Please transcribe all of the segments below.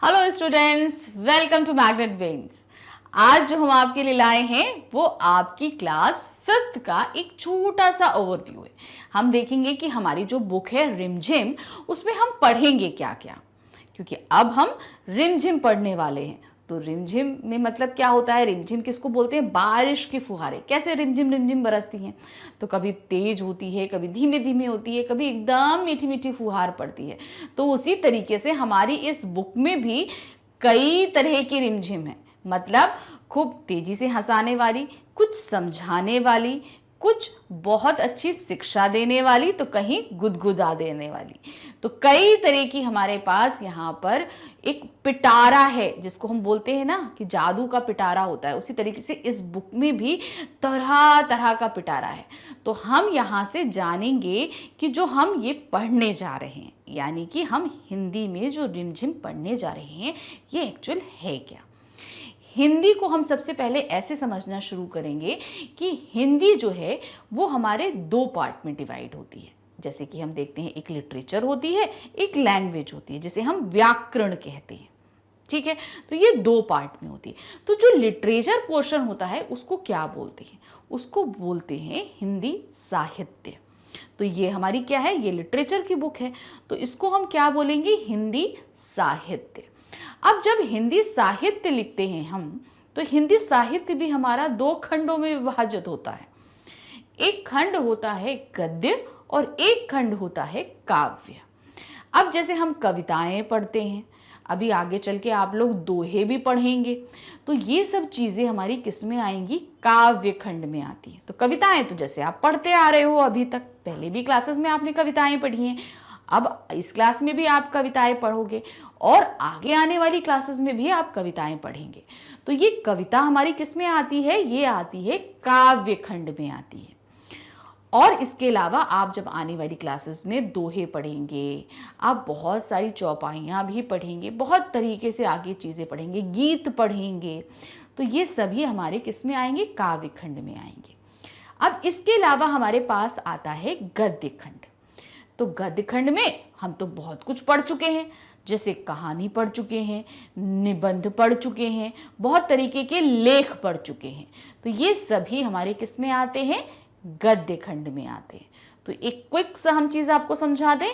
Hello students, welcome to magnet brains. आज जो हम आपके लिए लाए हैं वो आपकी क्लास 5th का एक छोटा सा ओवरव्यू है। हम देखेंगे कि हमारी जो बुक है रिमझिम, उसमें हम पढ़ेंगे क्या क्या, क्योंकि अब हम रिमझिम पढ़ने वाले हैं। तो रिमझिम में मतलब क्या होता है? रिमझिम किसको बोलते हैं? बारिश की फुहारें कैसे रिमझिम रिमझिम बरसती हैं। तो कभी तेज होती है, कभी धीमे धीमे होती है, कभी एकदम मीठी मीठी फुहार पड़ती है। तो उसी तरीके से हमारी इस बुक में भी कई तरह की रिमझिम है। मतलब खूब तेजी से हंसाने वाली, कुछ समझाने वाली, कुछ बहुत अच्छी शिक्षा देने वाली, तो कहीं गुदगुदा देने वाली। तो कई तरह की हमारे पास यहाँ पर एक पिटारा है, जिसको हम बोलते हैं ना कि जादू का पिटारा होता है। उसी तरीके से इस बुक में भी तरह तरह का पिटारा है। तो हम यहाँ से जानेंगे कि जो हम ये पढ़ने जा रहे हैं, यानी कि हम हिंदी में जो रिमझिम पढ़ने जा रहे हैं, ये एक्चुअल है क्या। हिंदी को हम सबसे पहले ऐसे समझना शुरू करेंगे कि हिंदी जो है वो हमारे दो पार्ट में डिवाइड होती है। जैसे कि हम देखते हैं, एक लिटरेचर होती है, एक लैंग्वेज होती है, जिसे हम व्याकरण कहते हैं। ठीक है, तो ये दो पार्ट में होती है। तो जो लिटरेचर पोर्शन होता है उसको क्या बोलते हैं? उसको बोलते हैं हिंदी साहित्य। तो ये हमारी क्या है? ये लिटरेचर की बुक है, तो इसको हम क्या बोलेंगे? हिंदी साहित्य। अब जब हिंदी साहित्य लिखते हैं हम, तो हिंदी साहित्य भी हमारा दो खंडों में विभाजित होता है। एक खंड होता है गद्य और एक खंड होता है काव्य। अब जैसे हम कविताएं पढ़ते हैं, अभी आगे चल के आप लोग दोहे भी पढ़ेंगे, तो ये सब चीजें हमारी किस में आएंगी? काव्य खंड में आती है। तो कविताएं तो जैसे आप पढ़ते आ रहे हो अभी तक, पहले भी क्लासेस में आपने कविताएं पढ़ी हैं, अब इस क्लास में भी आप कविताएं पढ़ोगे और आगे आने वाली क्लासेस में भी आप कविताएं पढ़ेंगे। तो ये कविता हमारी किस में आती है? ये आती है काव्य खंड में आती है। और इसके अलावा आप जब आने वाली क्लासेस में दोहे पढ़ेंगे, आप बहुत सारी चौपाइयाँ भी पढ़ेंगे, बहुत तरीके से आगे चीज़ें पढ़ेंगे, गीत पढ़ेंगे, तो ये सभी हमारे किस में आएंगे? काव्य खंड में आएंगे। अब इसके अलावा हमारे पास आता है गद्य खंड। तो गद्य खंड में हम तो बहुत कुछ पढ़ चुके हैं, जैसे कहानी पढ़ चुके हैं, निबंध पढ़ चुके हैं, बहुत तरीके के लेख पढ़ चुके हैं। तो ये सभी हमारे किस में आते हैं? गद्य खंड में आते हैं। तो एक क्विक सा हम चीज आपको समझा दें,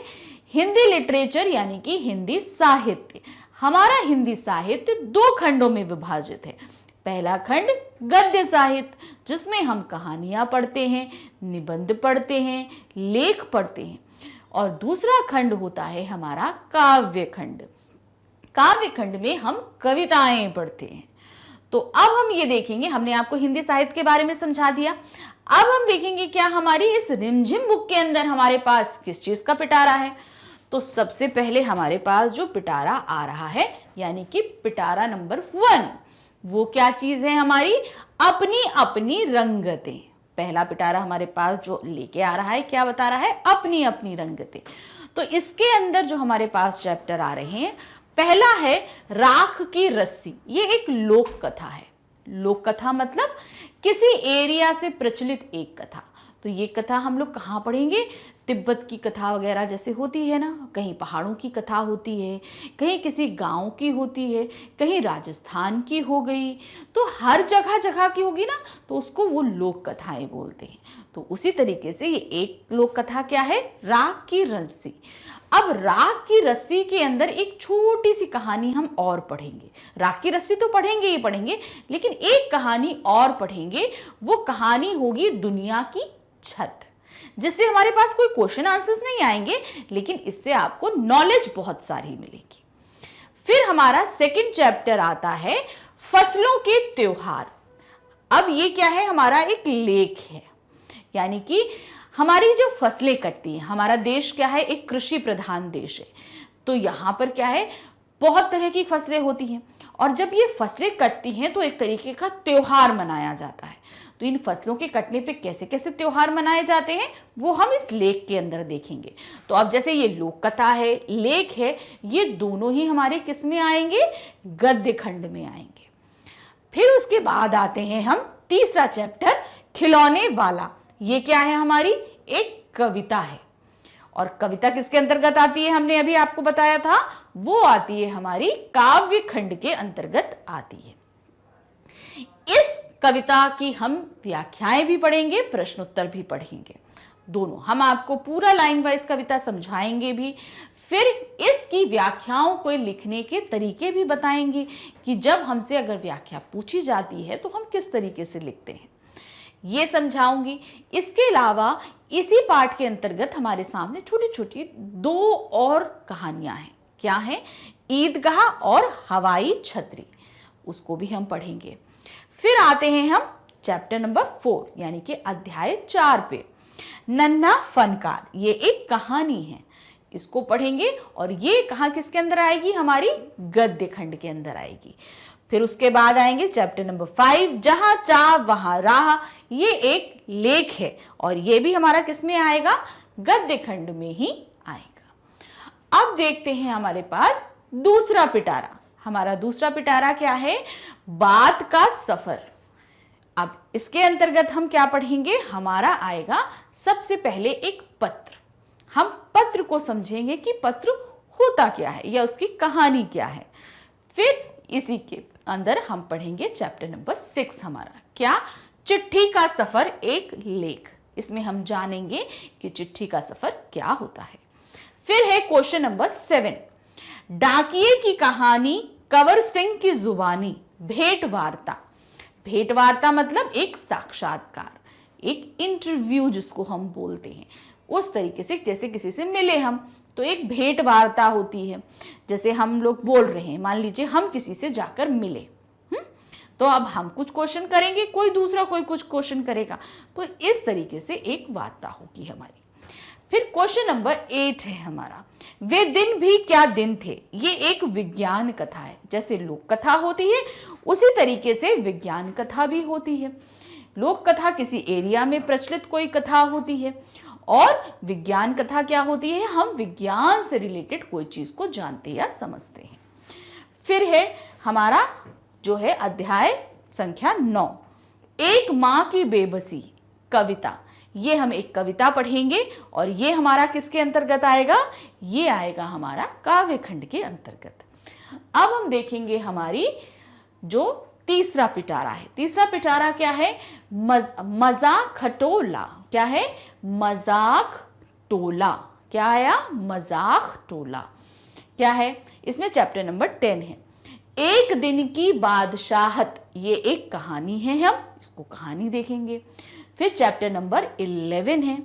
हिंदी लिटरेचर यानी कि हिंदी साहित्य, हमारा हिंदी साहित्य दो खंडों में विभाजित है। पहला खंड गद्य साहित्य, जिसमें हम कहानियां पढ़ते हैं, निबंध पढ़ते हैं, लेख पढ़ते हैं। और दूसरा खंड होता है हमारा काव्य खंड। काव्य खंड में हम कविताएं पढ़ते हैं। तो अब हम ये देखेंगे, हमने आपको हिंदी साहित्य के बारे में समझा दिया। अब हम देखेंगे क्या हमारी इस रिमझिम बुक के अंदर हमारे पास किस चीज का पिटारा है। तो सबसे पहले हमारे पास जो पिटारा आ रहा है, यानी कि पिटारा नंबर 1, वो क्या चीज है हमारी? अपनी अपनी रंगतें। पहला पिटारा हमारे पास जो लेके आ रहा है, क्या बता रहा है? अपनी अपनी रंगतें। तो इसके अंदर जो हमारे पास चैप्टर आ रहे हैं, पहला है राख की रस्सी। ये एक लोक कथा है। लोक कथा मतलब किसी एरिया से प्रचलित एक कथा। तो ये कथा हम लोग कहाँ पढ़ेंगे? तिब्बत की कथा वगैरह जैसे होती है ना, कहीं पहाड़ों की कथा होती है, कहीं किसी गांव की होती है, कहीं राजस्थान की हो गई, तो हर जगह जगह की होगी ना, तो उसको वो लोक कथाएं बोलते हैं। तो उसी तरीके से ये एक लोक कथा क्या है? राख की रस्सी। अब राख की रस्सी के अंदर एक छोटी सी कहानी हम और पढ़ेंगे। राख की रस्सी तो पढ़ेंगे ही पढ़ेंगे, लेकिन एक कहानी और पढ़ेंगे। वो कहानी होगी दुनिया की छत, जिससे हमारे पास कोई क्वेश्चन आंसर्स नहीं आएंगे, लेकिन इससे आपको नॉलेज बहुत सारी मिलेगी। फिर हमारा सेकंड चैप्टर आता है फसलों के त्योहार। अब ये क्या है? हमारा एक लेख है, यानी कि हमारी जो फसलें कटती हैं, हमारा देश क्या है? एक कृषि प्रधान देश है। तो यहाँ पर क्या है? बहुत तरह की फसलें होती हैं, और जब ये फसलें कटती हैं तो एक तरीके का त्योहार मनाया जाता है। तो इन फसलों के कटने पे कैसे कैसे त्योहार मनाए जाते हैं, वो हम इस लेख के अंदर देखेंगे। तो अब जैसे ये लोक कथा है, लेख है, ये दोनों ही हमारे किस में आएंगे? गद्य खंड में आएंगे। फिर उसके बाद आते हैं हम तीसरा चैप्टर, खिलौने वाला। ये क्या है? हमारी एक कविता है। और कविता किसके अंतर्गत आती है, हमने अभी आपको बताया था, वो आती है हमारी काव्य खंड के अंतर्गत आती है। इस कविता की हम व्याख्याएं भी पढ़ेंगे, प्रश्नोत्तर भी पढ़ेंगे, दोनों। हम आपको पूरा लाइन वाइज कविता समझाएंगे भी, फिर इसकी व्याख्याओं को लिखने के तरीके भी बताएंगे कि जब हमसे अगर व्याख्या पूछी जाती है तो हम किस तरीके से लिखते हैं, ये समझाऊंगी। इसके अलावा इसी पाठ के अंतर्गत हमारे सामने छोटी छोटी 2 और कहानियां हैं। क्या है? ईदगाह और हवाई छतरी, उसको भी हम पढ़ेंगे। फिर आते हैं हम चैप्टर नंबर 4 यानी कि अध्याय 4 पे, नन्हा फनकार, ये एक कहानी है, इसको पढ़ेंगे। और ये कहाँ किसके अंदर आएगी? हमारी गद्य खंड के अंदर आएगी। फिर उसके बाद आएंगे चैप्टर नंबर 5, जहां चाह वहां राह, ये एक लेख है और ये भी हमारा किसमें आएगा? गद्य खंड में ही आएगा। अब देखते हैं हमारे पास दूसरा पिटारा। हमारा दूसरा पिटारा क्या है? बात का सफर। अब इसके अंतर्गत हम क्या पढ़ेंगे? हमारा आएगा सबसे पहले एक पत्र। हम पत्र को समझेंगे कि पत्र होता क्या है या उसकी कहानी क्या है। फिर इसी के अंदर हम पढ़ेंगे चैप्टर नंबर 6, हमारा क्या? चिट्ठी का सफर, एक लेख। इसमें हम जानेंगे कि चिट्ठी का सफर क्या होता है। फिर है क्वेश्चन नंबर 7, डाकिये की कहानी, कंवर सिंह की जुबानी, भेंट वार्ता। भेंट वार्ता मतलब एक साक्षात्कार, एक इंटरव्यू जिसको हम बोलते हैं, उस तरीके से जैसे किसी से मिले हम तो एक भेंट वार्ता होती है। जैसे हम लोग बोल रहे हैं, मान लीजिए हम किसी से जाकर मिले, तो अब हम कुछ क्वेश्चन करेंगे, कोई दूसरा कोई कुछ क्वेश्चन करेगा, तो इस तरीके से एक वार्ता होगी हमारी। फिर क्वेश्चन नंबर 8 है हमारा, वे दिन भी क्या दिन थे। ये एक विज्ञान कथा है। जैसे लोक कथा होती है उसी तरीके से विज्ञान कथा भी होती है। लोक कथा किसी एरिया में प्रचलित कोई कथा होती है और विज्ञान कथा क्या होती है? हम विज्ञान से रिलेटेड कोई चीज को जानते या समझते हैं। फिर है हमारा जो है अध्याय संख्या 9, एक मां की बेबसी, कविता। ये हम एक कविता पढ़ेंगे और ये हमारा किसके अंतर्गत आएगा? ये आएगा हमारा काव्य खंड के अंतर्गत। अब हम देखेंगे हमारी जो तीसरा पिटारा है। तीसरा पिटारा क्या है? मजाक खटोला। क्या है? मजाक टोला। क्या आया? मजाक टोला। क्या है? इसमें चैप्टर नंबर 10 है, एक दिन की बादशाहत। ये एक कहानी है, हम इसको कहानी देखेंगे। फिर चैप्टर नंबर 11 है,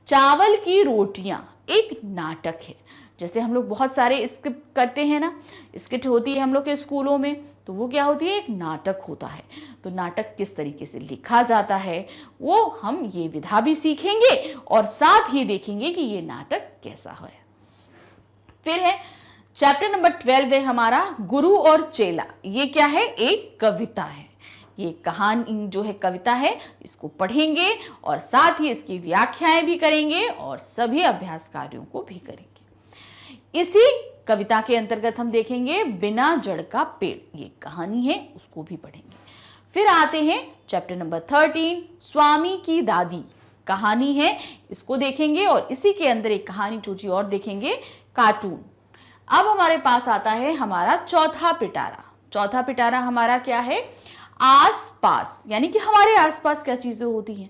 चावल की रोटियां, एक नाटक है। जैसे हम लोग बहुत सारे स्किप करते हैं ना, स्किट होती है हम लोग के स्कूलों में, तो वो क्या होती है? एक नाटक होता है। तो नाटक किस तरीके से लिखा जाता है वो हम ये विधा भी सीखेंगे और साथ ही देखेंगे कि ये नाटक कैसा है। फिर है चैप्टर नंबर 12 है हमारा, गुरु और चेला। ये क्या है? एक कविता है। ये कहानी जो है कविता है, इसको पढ़ेंगे और साथ ही इसकी व्याख्याएं भी करेंगे और सभी अभ्यास कार्यों को भी करेंगे। इसी कविता के अंतर्गत हम देखेंगे बिना जड़ का पेड़, ये कहानी है, उसको भी पढ़ेंगे। फिर आते हैं चैप्टर नंबर 13, स्वामी की दादी, कहानी है, इसको देखेंगे और इसी के अंदर एक कहानी छोटी और देखेंगे, कार्टून। अब हमारे पास आता है हमारा चौथा पिटारा। चौथा पिटारा हमारा क्या है? आसपास, यानी कि हमारे आसपास क्या चीजें होती हैं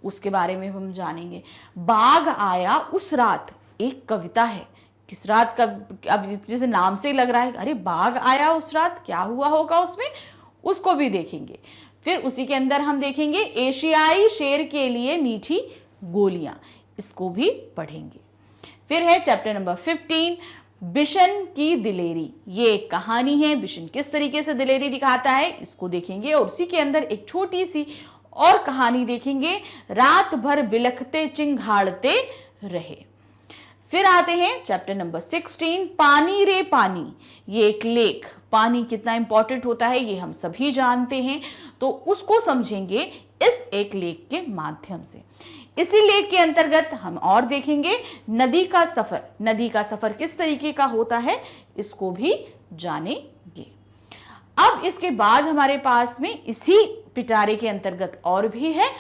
उसके बारे में हम जानेंगे। बाघ आया उस रात, एक कविता है। किस रात का? अब जैसे नाम से ही लग रहा है, अरे बाघ आया उस रात, क्या हुआ होगा उसमें, उसको भी देखेंगे। फिर उसी के अंदर हम देखेंगे एशियाई शेर के लिए मीठी गोलियां, इसको भी पढ़ेंगे। फिर है चैप्टर नंबर 15, बिशन की दिलेरी। ये एक कहानी है, बिशन किस तरीके से दिलेरी दिखाता है इसको देखेंगे और उसी के अंदर एक छोटी सी और कहानी देखेंगे, रात भर बिलखते चिंघाड़ते रहे। फिर आते हैं चैप्टर नंबर 16, पानी रे पानी। ये एक लेख, पानी कितना इंपॉर्टेंट होता है ये हम सभी जानते हैं, तो उसको समझेंगे इस एक लेख के माध्यम से। इसी लेख के अंतर्गत हम और देखेंगे नदी का सफर। नदी का सफर किस तरीके का होता है इसको भी जानेंगे। अब इसके बाद हमारे पास में इसी पिटारे के अंतर्गत और भी है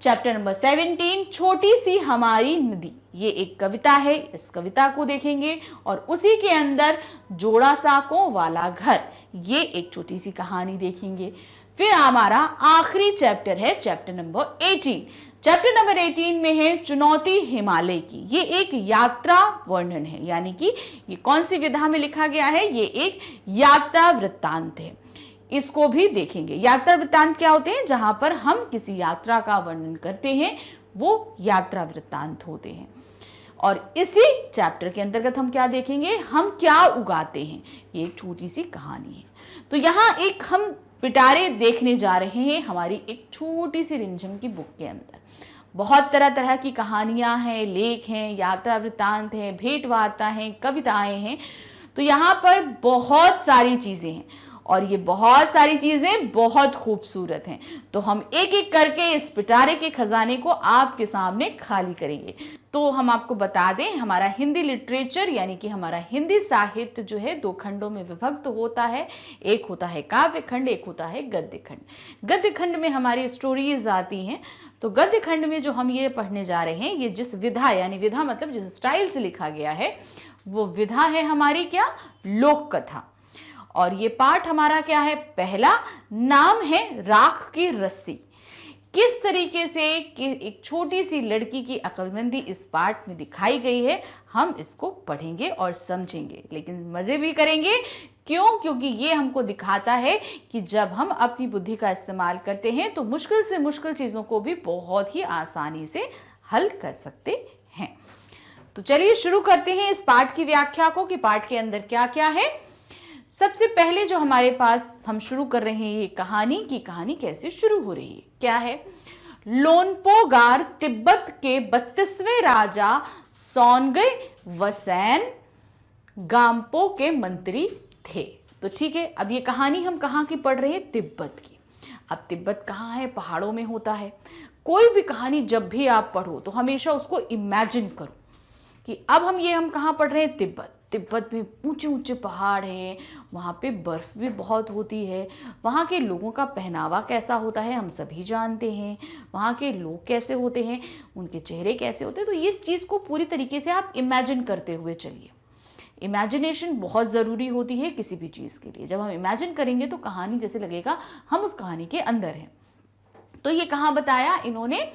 चैप्टर नंबर 17, छोटी सी हमारी नदी। ये एक कविता है, इस कविता को देखेंगे और उसी के अंदर जोड़ा साकों वाला घर, ये एक छोटी सी कहानी देखेंगे। फिर हमारा आखिरी चैप्टर है चैप्टर नंबर 18। चैप्टर नंबर 18 में है चुनौती हिमालय की। ये एक यात्रा वर्णन है, यानी कि ये कौन सी विधा में लिखा गया है, ये एक यात्रा वृत्तांत है। इसको भी देखेंगे। यात्रा वृत्तांत क्या होते हैं, जहां पर हम किसी यात्रा का वर्णन करते हैं, वो यात्रा वृत्तांत होते हैं। और इसी चैप्टर के अंतर्गत हम क्या देखेंगे, हम क्या उगाते हैं, ये एक छोटी सी कहानी है। तो यहाँ एक हम पिटारे देखने जा रहे हैं हमारी एक छोटी सी रिमझिम की बुक के अंदर। बहुत तरह तरह की कहानियां हैं, लेख हैं, यात्रा वृत्तांत हैं, भेंट वार्ता हैं, कविताएं हैं। तो यहाँ पर बहुत सारी चीजें हैं और ये बहुत सारी चीजें बहुत खूबसूरत हैं। तो हम एक एक करके इस पिटारे के खजाने को आपके सामने खाली करेंगे। तो हम आपको बता दें, हमारा हिंदी लिटरेचर यानी कि हमारा हिंदी साहित्य जो है 2 खंडों में विभक्त होता है। एक होता है काव्य खंड, एक होता है गद्य खंड। गद्य खंड में हमारी स्टोरीज आती हैं। तो गद्य खंड में जो हम ये पढ़ने जा रहे हैं, ये जिस विधा, यानी विधा मतलब जिस स्टाइल से लिखा गया है, वो विधा है हमारी क्या, लोक कथा। और ये पाठ हमारा क्या है, पहला नाम है राख की रस्सी। किस तरीके से कि एक छोटी सी लड़की की अक्लमंदी इस पाठ में दिखाई गई है, हम इसको पढ़ेंगे और समझेंगे, लेकिन मजे भी करेंगे। क्यों? क्योंकि ये हमको दिखाता है कि जब हम अपनी बुद्धि का इस्तेमाल करते हैं तो मुश्किल से मुश्किल चीजों को भी बहुत ही आसानी से हल कर सकते हैं। तो चलिए शुरू करते हैं इस पाठ की व्याख्या को कि पाठ के अंदर क्या क्या है। सबसे पहले जो हमारे पास हम शुरू कर रहे हैं, ये कहानी कैसे शुरू हो रही है, क्या है, लोनपोगार तिब्बत के 32वें राजा सोनगे वसैन गाम्पो के मंत्री थे। तो ठीक है, अब ये कहानी हम कहाँ की पढ़ रहे हैं, तिब्बत की। अब तिब्बत कहाँ है, पहाड़ों में होता है। कोई भी कहानी जब भी आप पढ़ो तो हमेशा उसको इमेजिन करो कि अब हम कहाँ पढ़ रहे हैं, तिब्बत। तिब्बत में ऊंचे ऊंचे पहाड़ हैं, वहाँ पे बर्फ़ भी बहुत होती है। वहाँ के लोगों का पहनावा कैसा होता है हम सभी जानते हैं। वहाँ के लोग कैसे होते हैं, उनके चेहरे कैसे होते हैं। तो इस चीज़ को पूरी तरीके से आप इमेजिन करते हुए चलिए। इमेजिनेशन बहुत ज़रूरी होती है किसी भी चीज़ के लिए। जब हम इमेजिन करेंगे तो कहानी जैसे लगेगा हम उस कहानी के अंदर हैं। तो ये कहाँ बताया इन्होंने,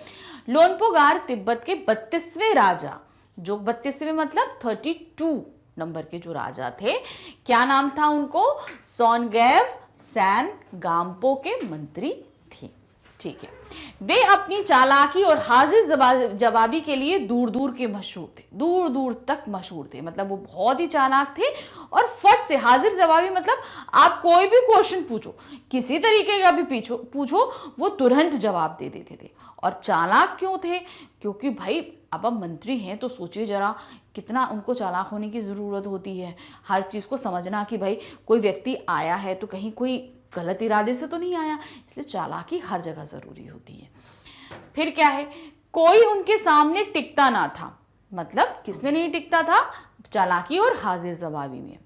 लोनपोगार तिब्बत के 32वें राजा, जो 32वें मतलब 32 नंबर के जो राजा थे, क्या नाम था उनको, सोनगैव सैन गाम्पो के मंत्री थे। ठीक है, वे अपनी चालाकी और हाजिर जवाबी के लिए दूर दूर के मशहूर थे, दूर दूर तक मशहूर थे। मतलब वो बहुत ही चालाक थे और फट से, हाजिर जवाबी मतलब आप कोई भी क्वेश्चन पूछो, किसी तरीके का भी पूछो, वो तुरंत जवाब दे देते थे। और चालाक क्यों थे, क्योंकि भाई अब आप मंत्री हैं तो सोचिए जरा कितना उनको चालाक होने की ज़रूरत होती है। हर चीज़ को समझना कि भाई कोई व्यक्ति आया है तो कहीं कोई गलत इरादे से तो नहीं आया, इसलिए चालाकी हर जगह ज़रूरी होती है। फिर क्या है, कोई उनके सामने टिकता ना था। मतलब किसमें नहीं टिकता था, चालाकी और हाजिर जवाबी में।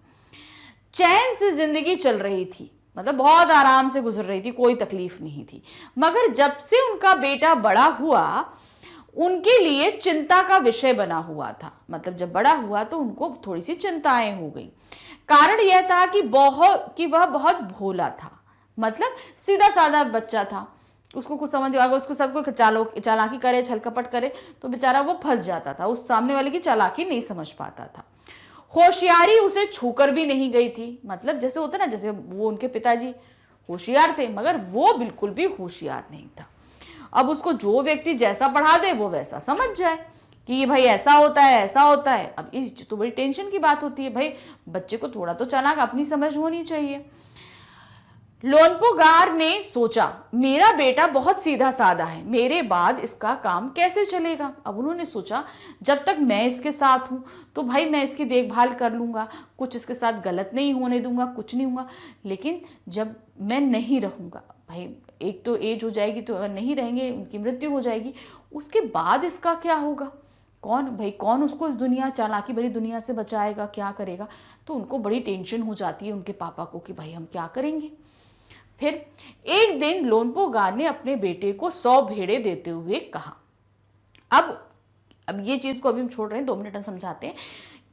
चैन से जिंदगी चल रही थी, मतलब बहुत आराम से गुजर रही थी, कोई तकलीफ नहीं थी। मगर जब से उनका बेटा बड़ा हुआ, उनके लिए चिंता का विषय बना हुआ था। मतलब जब बड़ा हुआ तो उनको थोड़ी सी चिंताएं हो गई। कारण यह था कि वह बहुत भोला था। मतलब सीधा साधा बच्चा था, उसको कुछ समझ आ गया, उसको सबको चालाकी करे, छलकपट करे तो बेचारा वो फंस जाता था, उस सामने वाले की चालाकी नहीं समझ पाता था। होशियारी उसे छूकर भी नहीं गई थी। मतलब जैसे होता ना, जैसे वो उनके पिताजी होशियार थे मगर वो बिल्कुल भी होशियार नहीं था। अब उसको जो व्यक्ति जैसा पढ़ा दे वो वैसा समझ जाए कि ये भाई ऐसा होता है, ऐसा होता है। अब इस तो बड़ी टेंशन की बात होती है, भाई बच्चे को थोड़ा तो चालाक अपनी समझ होनी चाहिए। लोनपोगार ने सोचा, मेरा बेटा बहुत सीधा साधा है, मेरे बाद इसका काम कैसे चलेगा। अब उन्होंने सोचा जब तक मैं इसके साथ हूँ तो भाई मैं इसकी देखभाल कर लूँगा, कुछ इसके साथ गलत नहीं होने दूंगा, कुछ नहीं होगा। लेकिन जब मैं नहीं रहूँगा, भाई एक तो एज हो जाएगी, तो अगर नहीं रहेंगे उनकी मृत्यु हो जाएगी, उसके बाद इसका क्या होगा, कौन उसको इस चालाकी भरी दुनिया से बचाएगा, क्या करेगा। तो उनको बड़ी टेंशन हो जाती है उनके पापा को कि भाई हम क्या करेंगे। फिर एक दिन लोनपोगार ने अपने बेटे को 100 भेड़ें देते हुए कहा। अब अब ये चीज़ को अभी हम छोड़ रहे हैं, 2 मिनट हम समझाते हैं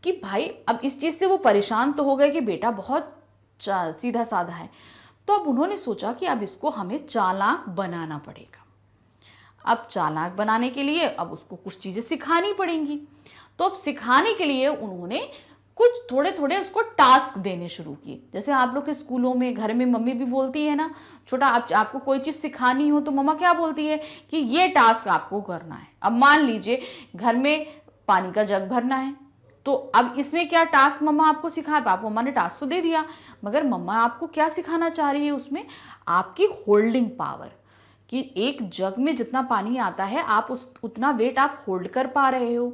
कि भाई अब इस चीज़ से वो परेशान तो हो गए कि बेटा बहुत सीधा साधा है। तो अब उन्होंने सोचा कि अब इसको हमें चालाक बनाना पड़ेगा। अब चालाक बनाने के लिए अब उसको कुछ चीज़ें सिखानी पड़ेंगी। तो अब सिखाने के लिए उन्होंने कुछ थोड़े थोड़े उसको टास्क देने शुरू किए। जैसे आप लोग के स्कूलों में, घर में मम्मी भी बोलती है ना, छोटा आपको कोई चीज़ सिखानी हो तो मम्मा क्या बोलती है कि ये टास्क आपको करना है। अब मान लीजिए घर में पानी का जग भरना है, तो अब इसमें क्या टास्क मम्मा आपको सिखा, आपको मम्मा ने टास्क तो दे दिया, मगर मम्मा आपको क्या सिखाना चाह रही है उसमें, आपकी होल्डिंग पावर, कि एक जग में जितना पानी आता है आप उतना वेट आप होल्ड कर पा रहे हो,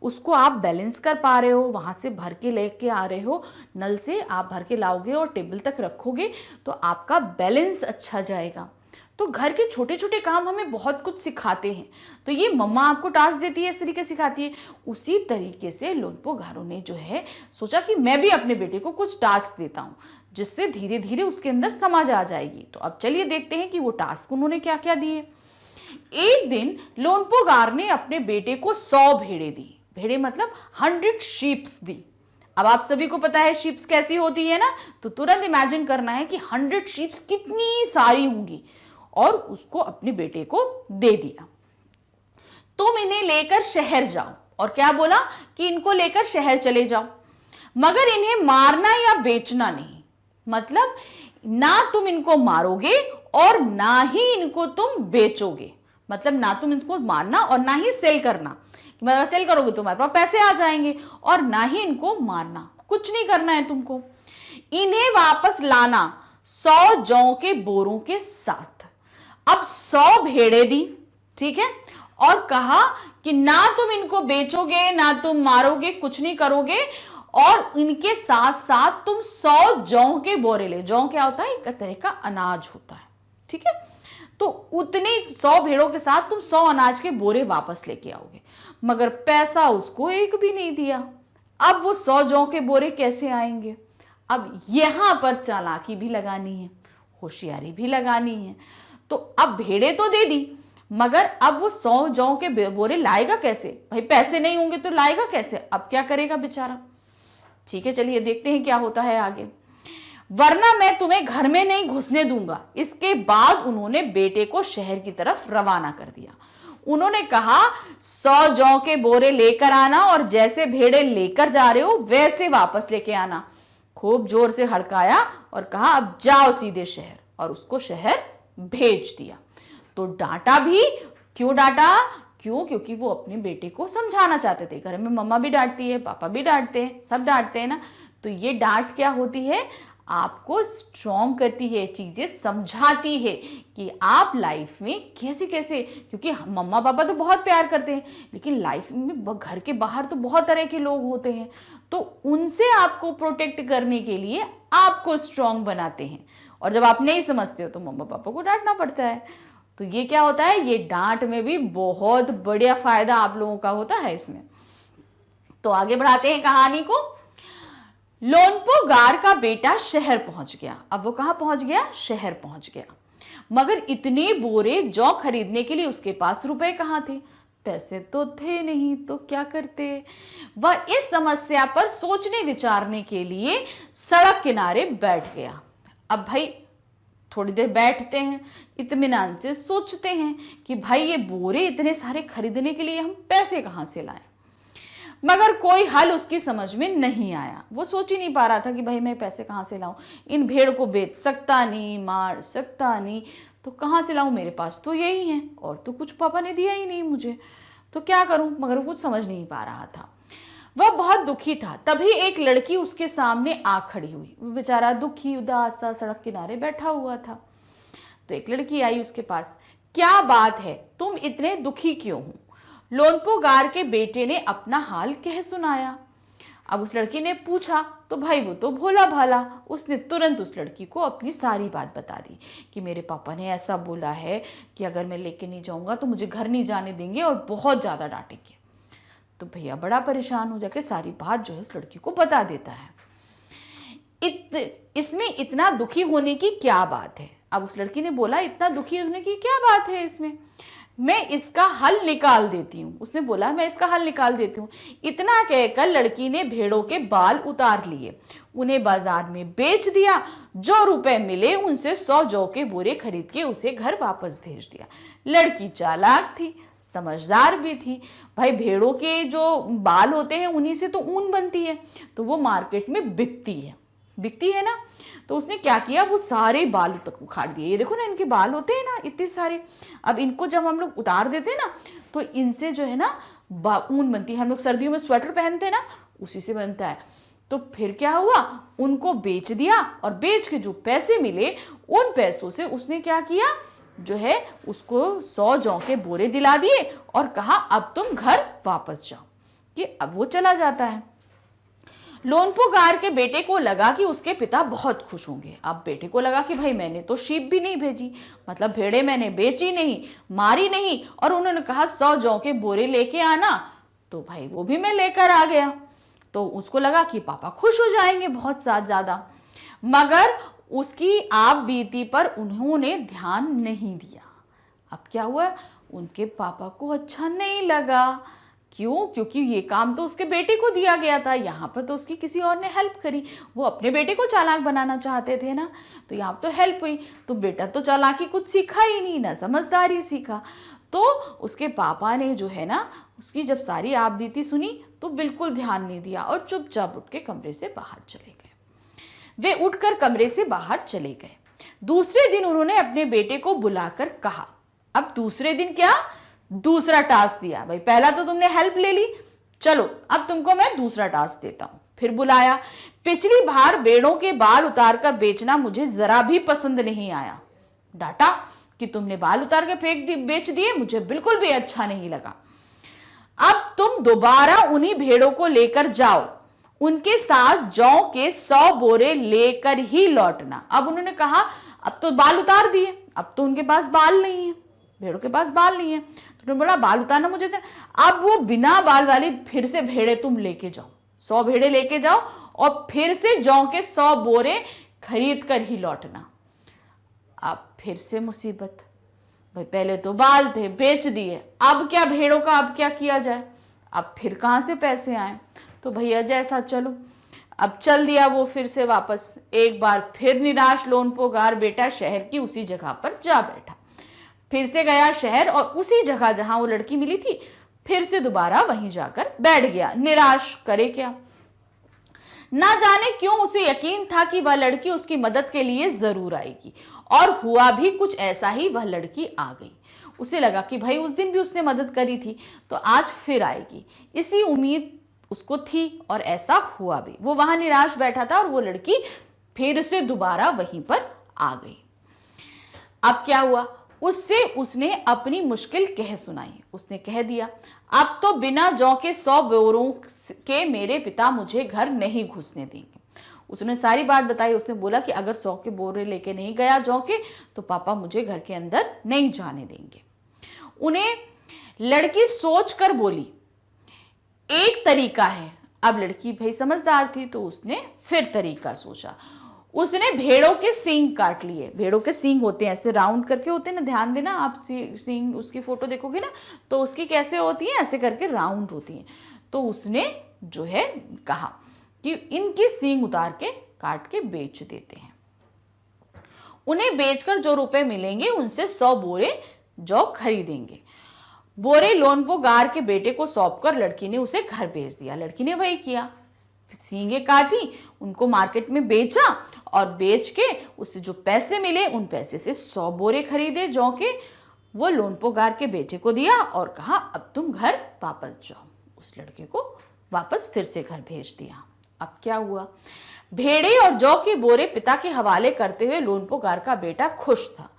उसको आप बैलेंस कर पा रहे हो, वहाँ से भर के लेके आ रहे हो, नल से आप भर के लाओगे और टेबल तक रखोगे तो आपका बैलेंस अच्छा जाएगा। तो घर के छोटे छोटे काम हमें बहुत कुछ सिखाते हैं। तो ये मम्मा आपको टास्क देती है, इस तरीके सिखाती है। उसी तरीके से लोनपो गारो ने जो है सोचा कि मैं भी अपने बेटे को कुछ टास्क देता हूँ, जिससे धीरे धीरे उसके अंदर समझ आ जाएगी। तो अब चलिए देखते हैं कि वो टास्क उन्होंने क्या क्या दिए। एक दिन लोनपो गार ने अपने बेटे को 100 भेड़ें दी। भेड़ें मतलब 100 शीप्स दी। अब आप सभी को पता है शीप्स कैसी होती है ना, तो तुरंत इमेजिन करना है कि 100 शीप्स कितनी सारी होंगी, और उसको अपने बेटे को दे दिया। तुम इन्हें लेकर शहर जाओ, और क्या बोला कि इनको लेकर शहर चले जाओ, मगर इन्हें मारना या बेचना नहीं। मतलब ना तुम इनको मारोगे और ना ही इनको तुम बेचोगे। मतलब ना तुम इनको मारना और ना ही सेल करना, मतलब सेल करोगे तो तुम्हारे पास पैसे आ जाएंगे, और ना ही इनको मारना, कुछ नहीं करना है तुमको। इन्हें वापस लाना 100 जौ के बोरों के साथ। अब 100 भेड़ें दी, ठीक है, और कहा कि ना तुम इनको बेचोगे, ना तुम मारोगे, कुछ नहीं करोगे, और इनके साथ साथ तुम 100 जौ के बोरे ले। जौ क्या होता है, एक तरह का अनाज होता है, ठीक है। तो उतनी 100 भेड़ों के साथ तुम 100 अनाज के बोरे वापस लेके आओगे। मगर पैसा उसको एक भी नहीं दिया। अब वो 100 जौ के बोरे कैसे आएंगे। अब यहां पर चालाकी भी लगानी है, होशियारी भी लगानी है। तो अब भेड़ें तो दे दी, मगर अब वो 100 जौ के बोरे लाएगा कैसे, भाई पैसे नहीं होंगे तो लाएगा कैसे। अब क्या करेगा बेचारा। ठीक है, चलिए देखते हैं क्या होता है आगे। वरना मैं तुम्हें घर में नहीं घुसने दूंगा। इसके बाद उन्होंने बेटे को शहर की तरफ रवाना कर दिया। उन्होंने कहा 100 जौ के बोरे लेकर आना, और जैसे भेड़े लेकर जा रहे हो वैसे वापस लेके आना। खूब जोर से हड़काया और कहा अब जाओ सीधे शहर, और उसको शहर भेज दिया। तो डांटा भी। क्यों डांटा, क्यों, क्योंकि वो अपने बेटे को समझाना चाहते थे। घर में मम्मा भी डांटती है, पापा भी डांटते हैं, सब डांटते हैं ना। तो ये डांट क्या होती है, आपको स्ट्रॉन्ग करती है, चीजें समझाती है कि आप लाइफ में कैसे कैसे, क्योंकि मम्मा पापा तो बहुत प्यार करते हैं, लेकिन लाइफ में घर के बाहर तो बहुत तरह के लोग होते हैं। तो उनसे आपको प्रोटेक्ट करने के लिए आपको स्ट्रॉन्ग बनाते हैं, और जब आप नहीं समझते हो तो मम्मा पापा को डांटना पड़ता है। तो ये क्या होता है, ये डांट में भी बहुत बढ़िया फायदा आप लोगों का होता है इसमें। तो आगे बढ़ाते हैं कहानी को। लोनपो गार का बेटा शहर पहुंच गया। अब वो कहां पहुंच गया, शहर पहुंच गया। मगर इतने बोरे जौ खरीदने के लिए उसके पास रुपए कहां थे, पैसे तो थे नहीं, तो क्या करते। वह इस समस्या पर सोचने विचारने के लिए सड़क किनारे बैठ गया। अब भाई थोड़ी देर बैठते हैं, इत्मीनान से सोचते हैं कि भाई ये बोरे इतने सारे खरीदने के लिए हम पैसे कहां से लाएं। मगर कोई हल उसकी समझ में नहीं आया। वो सोच ही नहीं पा रहा था कि भाई मैं पैसे कहां से लाऊं, इन भेड़ को बेच सकता नहीं, मार सकता नहीं, तो कहां से लाऊं, मेरे पास तो यही है, और तो कुछ पापा ने दिया ही नहीं मुझे, तो क्या करूं। मगर वो कुछ समझ नहीं पा रहा था। वह बहुत दुखी था। तभी एक लड़की उसके सामने आ खड़ी हुई। वो बेचारा दुखी उदास सा सड़क किनारे बैठा हुआ था। तो एक लड़की आई उसके पास। क्या बात है, तुम इतने दुखी क्यों हो। लोनपो गार के बेटे ने अपना हाल कह सुनाया। अब उस लड़की ने पूछा तो भाई वो तो भोला भाला, उसने तुरंत उस लड़की को अपनी सारी बात बता दी कि मेरे पापा ने ऐसा बोला है कि अगर मैं लेके नहीं जाऊंगा तो मुझे घर नहीं जाने देंगे और बहुत ज़्यादा डांटेंगे। तो भैया बड़ा परेशान हो जाके सारी बात जो है उस लड़की को बता देता है। इसमें इतना दुखी होने की क्या बात है। अब उस लड़की ने बोला इतना दुखी होने की क्या बात है इसमें। मैं इसका हल निकाल देती हूँ। उसने बोला मैं इसका हल निकाल देती हूँ। इतना कहकर लड़की ने भेड़ों के बाल उतार लिए, उन्हें बाजार में बेच दिया। जो रुपए मिले उनसे 100 जौ के बोरे खरीद के उसे घर वापस भेज दिया। लड़की चालाक थी, समझदार भी थी। भाई भेड़ों के जो बाल होते हैं उन्हीं से तो ऊन बनती है, तो वो मार्केट में बिकती है ना। तो उसने क्या किया, वो सारे बाल तक उखाड़ दिए। ये देखो ना, इनके बाल होते हैं ना इतने सारे। अब इनको जब हम लोग उतार देते हैं ना, तो इनसे जो है ना ऊन बनती है। हम लोग सर्दियों में स्वेटर पहनते हैं ना, उसी से बनता है। तो फिर क्या हुआ, उनको बेच दिया, और बेच के जो पैसे मिले उन पैसों से उसने क्या किया, जो है उसको 100 जौ के बोरे दिला दिए और कहा अब तुम घर वापस जाओ। कि अब वो चला जाता है। लोनपो गार के बेटे को लगा कि उसके पिता बहुत खुश होंगे। अब बेटे को लगा कि भाई मैंने तो शीप भी नहीं भेजी, मतलब भेड़े मैंने बेची नहीं, मारी नहीं, और उन्होंने कहा 100 जौ के बोरे लेके आना, तो भाई वो भी मैं लेकर आ गया। तो उसको लगा कि पापा खुश हो जाएंगे बहुत ज्यादा। मगर उसकी आप बीती पर उन्होंने ध्यान नहीं दिया। अब क्या हुआ, उनके पापा को अच्छा नहीं लगा। क्यों? क्योंकि ये काम तो उसके बेटे को दिया गया था, यहाँ पर तो उसकी किसी और ने हेल्प करी। वो अपने बेटे को चालाक बनाना चाहते थे ना, तो यहाँ तो हेल्प हुई। तो बेटा तो चालाकी कुछ सीखा ही नहीं, ना समझदारी सीखा। तो उसके पापा ने जो है ना, उसकी जब सारी आप बीती सुनी तो बिल्कुल ध्यान नहीं दिया और चुपचाप उठ के कमरे से बाहर चले गए। वे उठकर कमरे से बाहर चले गए। दूसरे दिन उन्होंने अपने बेटे को बुलाकर कहा, अब दूसरे दिन क्या, दूसरा टास्क दिया। भाई पहला तो तुमने हेल्प ले ली, चलो अब तुमको मैं दूसरा टास्क देता हूं। फिर बुलाया, पिछली बार भेड़ों के बाल उतारकर बेचना मुझे जरा भी पसंद नहीं आया। डांटा कि तुमने बाल उतार के बेच दिए, मुझे बिल्कुल भी अच्छा नहीं लगा। अब तुम दोबारा उन्हीं भेड़ों को लेकर जाओ, उनके साथ जौ के 100 बोरे लेकर ही लौटना। अब उन्होंने कहा अब तो बाल उतार दिए, अब तो उनके पास बाल नहीं है, भेड़ों के पास बाल नहीं है। तो उन्होंने बोला बाल उतारना मुझे था। अब वो बिना बाल वाली फिर से भेड़े तुम लेके जाओ, 100 भेड़े लेके जाओ और फिर से जौ के 100 बोरे खरीद कर ही लौटना। अब फिर से मुसीबत। भाई पहले तो बाल थे, बेच दिए, अब क्या भेड़ों का, अब क्या किया जाए, अब फिर कहां से पैसे आए। तो भैया जैसा चलो, अब चल दिया वो फिर से वापस। एक बार फिर निराश लोनपो गार बेटा शहर की उसी जगह पर जा बैठा। फिर से गया शहर और उसी जगह जहां वो लड़की मिली थी, फिर से दोबारा वहीं जाकर बैठ गया। निराश करे क्या, ना जाने क्यों उसे यकीन था कि वह लड़की उसकी मदद के लिए जरूर आएगी, और हुआ भी कुछ ऐसा ही। वह लड़की आ गई। उसे लगा कि भाई उस दिन भी उसने मदद करी थी, तो आज फिर आएगी, इसी उम्मीद उसको थी, और ऐसा हुआ भी। वो वहां निराश बैठा था और वो लड़की फिर से दोबारा वहीं पर आ गई। अब क्या हुआ, उससे उसने अपनी मुश्किल कह सुनाई। उसने कह दिया, अब तो बिना जौ के 100 बोरों के मेरे पिता मुझे घर नहीं घुसने देंगे। उसने सारी बात बताई। उसने बोला कि अगर 100 के बोरे लेके नहीं गया जौ के, तो पापा मुझे घर के अंदर नहीं जाने देंगे। उन्हें लड़की सोच कर बोली, एक तरीका है। अब लड़की भाई समझदार थी, तो उसने फिर तरीका सोचा। उसने भेड़ों के सींग काट लिए। भेड़ों के सींग होते हैं ऐसे राउंड करके होते हैं ना, ध्यान देना आप, सींग उसकी फोटो देखोगे ना, तो उसकी कैसे होती है, ऐसे करके राउंड होती है। तो उसने जो है कहा कि इनकी सींग उतार के काट के बेच देते हैं। उन्हें बेचकर जो रुपए मिलेंगे उनसे 100 बोरे जौ खरीदेंगे। बोरे लोनपो गार के बेटे को सौंपकर लड़की ने उसे घर भेज दिया। लड़की ने वही किया, सींगे काटी, उनको मार्केट में बेचा, और बेच के उससे जो पैसे मिले उन पैसे से 100 बोरे खरीदे जौ के। वो लोनपो गार के बेटे को दिया और कहा अब तुम घर वापस जाओ। उस लड़के को वापस फिर से घर भेज दिया। अब क्या हुआ, भेड़े और जौ के बोरे पिता के हवाले करते हुए लोनपो गार का बेटा खुश था।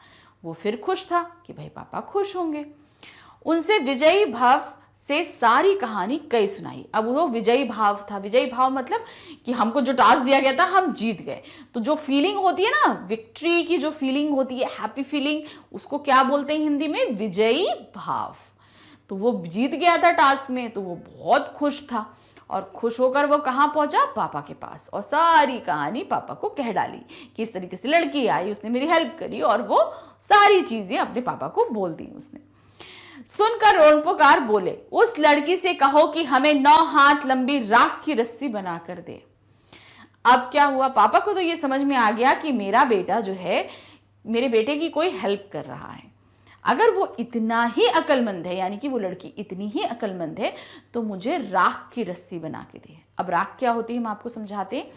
वो फिर खुश था कि भाई पापा खुश होंगे। उनसे विजयी भाव से सारी कहानी कई सुनाई। अब वो विजयी भाव था। विजयी भाव मतलब कि हमको जो टास्क दिया गया था हम जीत गए, तो जो फीलिंग होती है ना, विक्ट्री की जो फीलिंग होती है, हैप्पी फीलिंग, उसको क्या बोलते हैं हिंदी में, विजयी भाव। तो वो जीत गया था टास्क में, तो वो बहुत खुश था, और खुश होकर वो कहाँ पहुंचा, पापा के पास, और सारी कहानी पापा को कह डाली कि इस तरीके से लड़की आई, उसने मेरी हेल्प करी, और वो सारी चीजें अपने पापा को बोल दी उसने। सुनकर लोनपोकार बोले, उस लड़की से कहो कि हमें 9 हाथ लंबी राख की रस्सी बनाकर दे। अब क्या हुआ, पापा को तो ये समझ में आ गया कि मेरा बेटा जो है, मेरे बेटे की कोई हेल्प कर रहा है। अगर वो इतना ही अक्लमंद है, यानी कि वो लड़की इतनी ही अक्लमंद है, तो मुझे राख की रस्सी बना के दे। अब राख क्या होती है हम आपको समझाते हैं।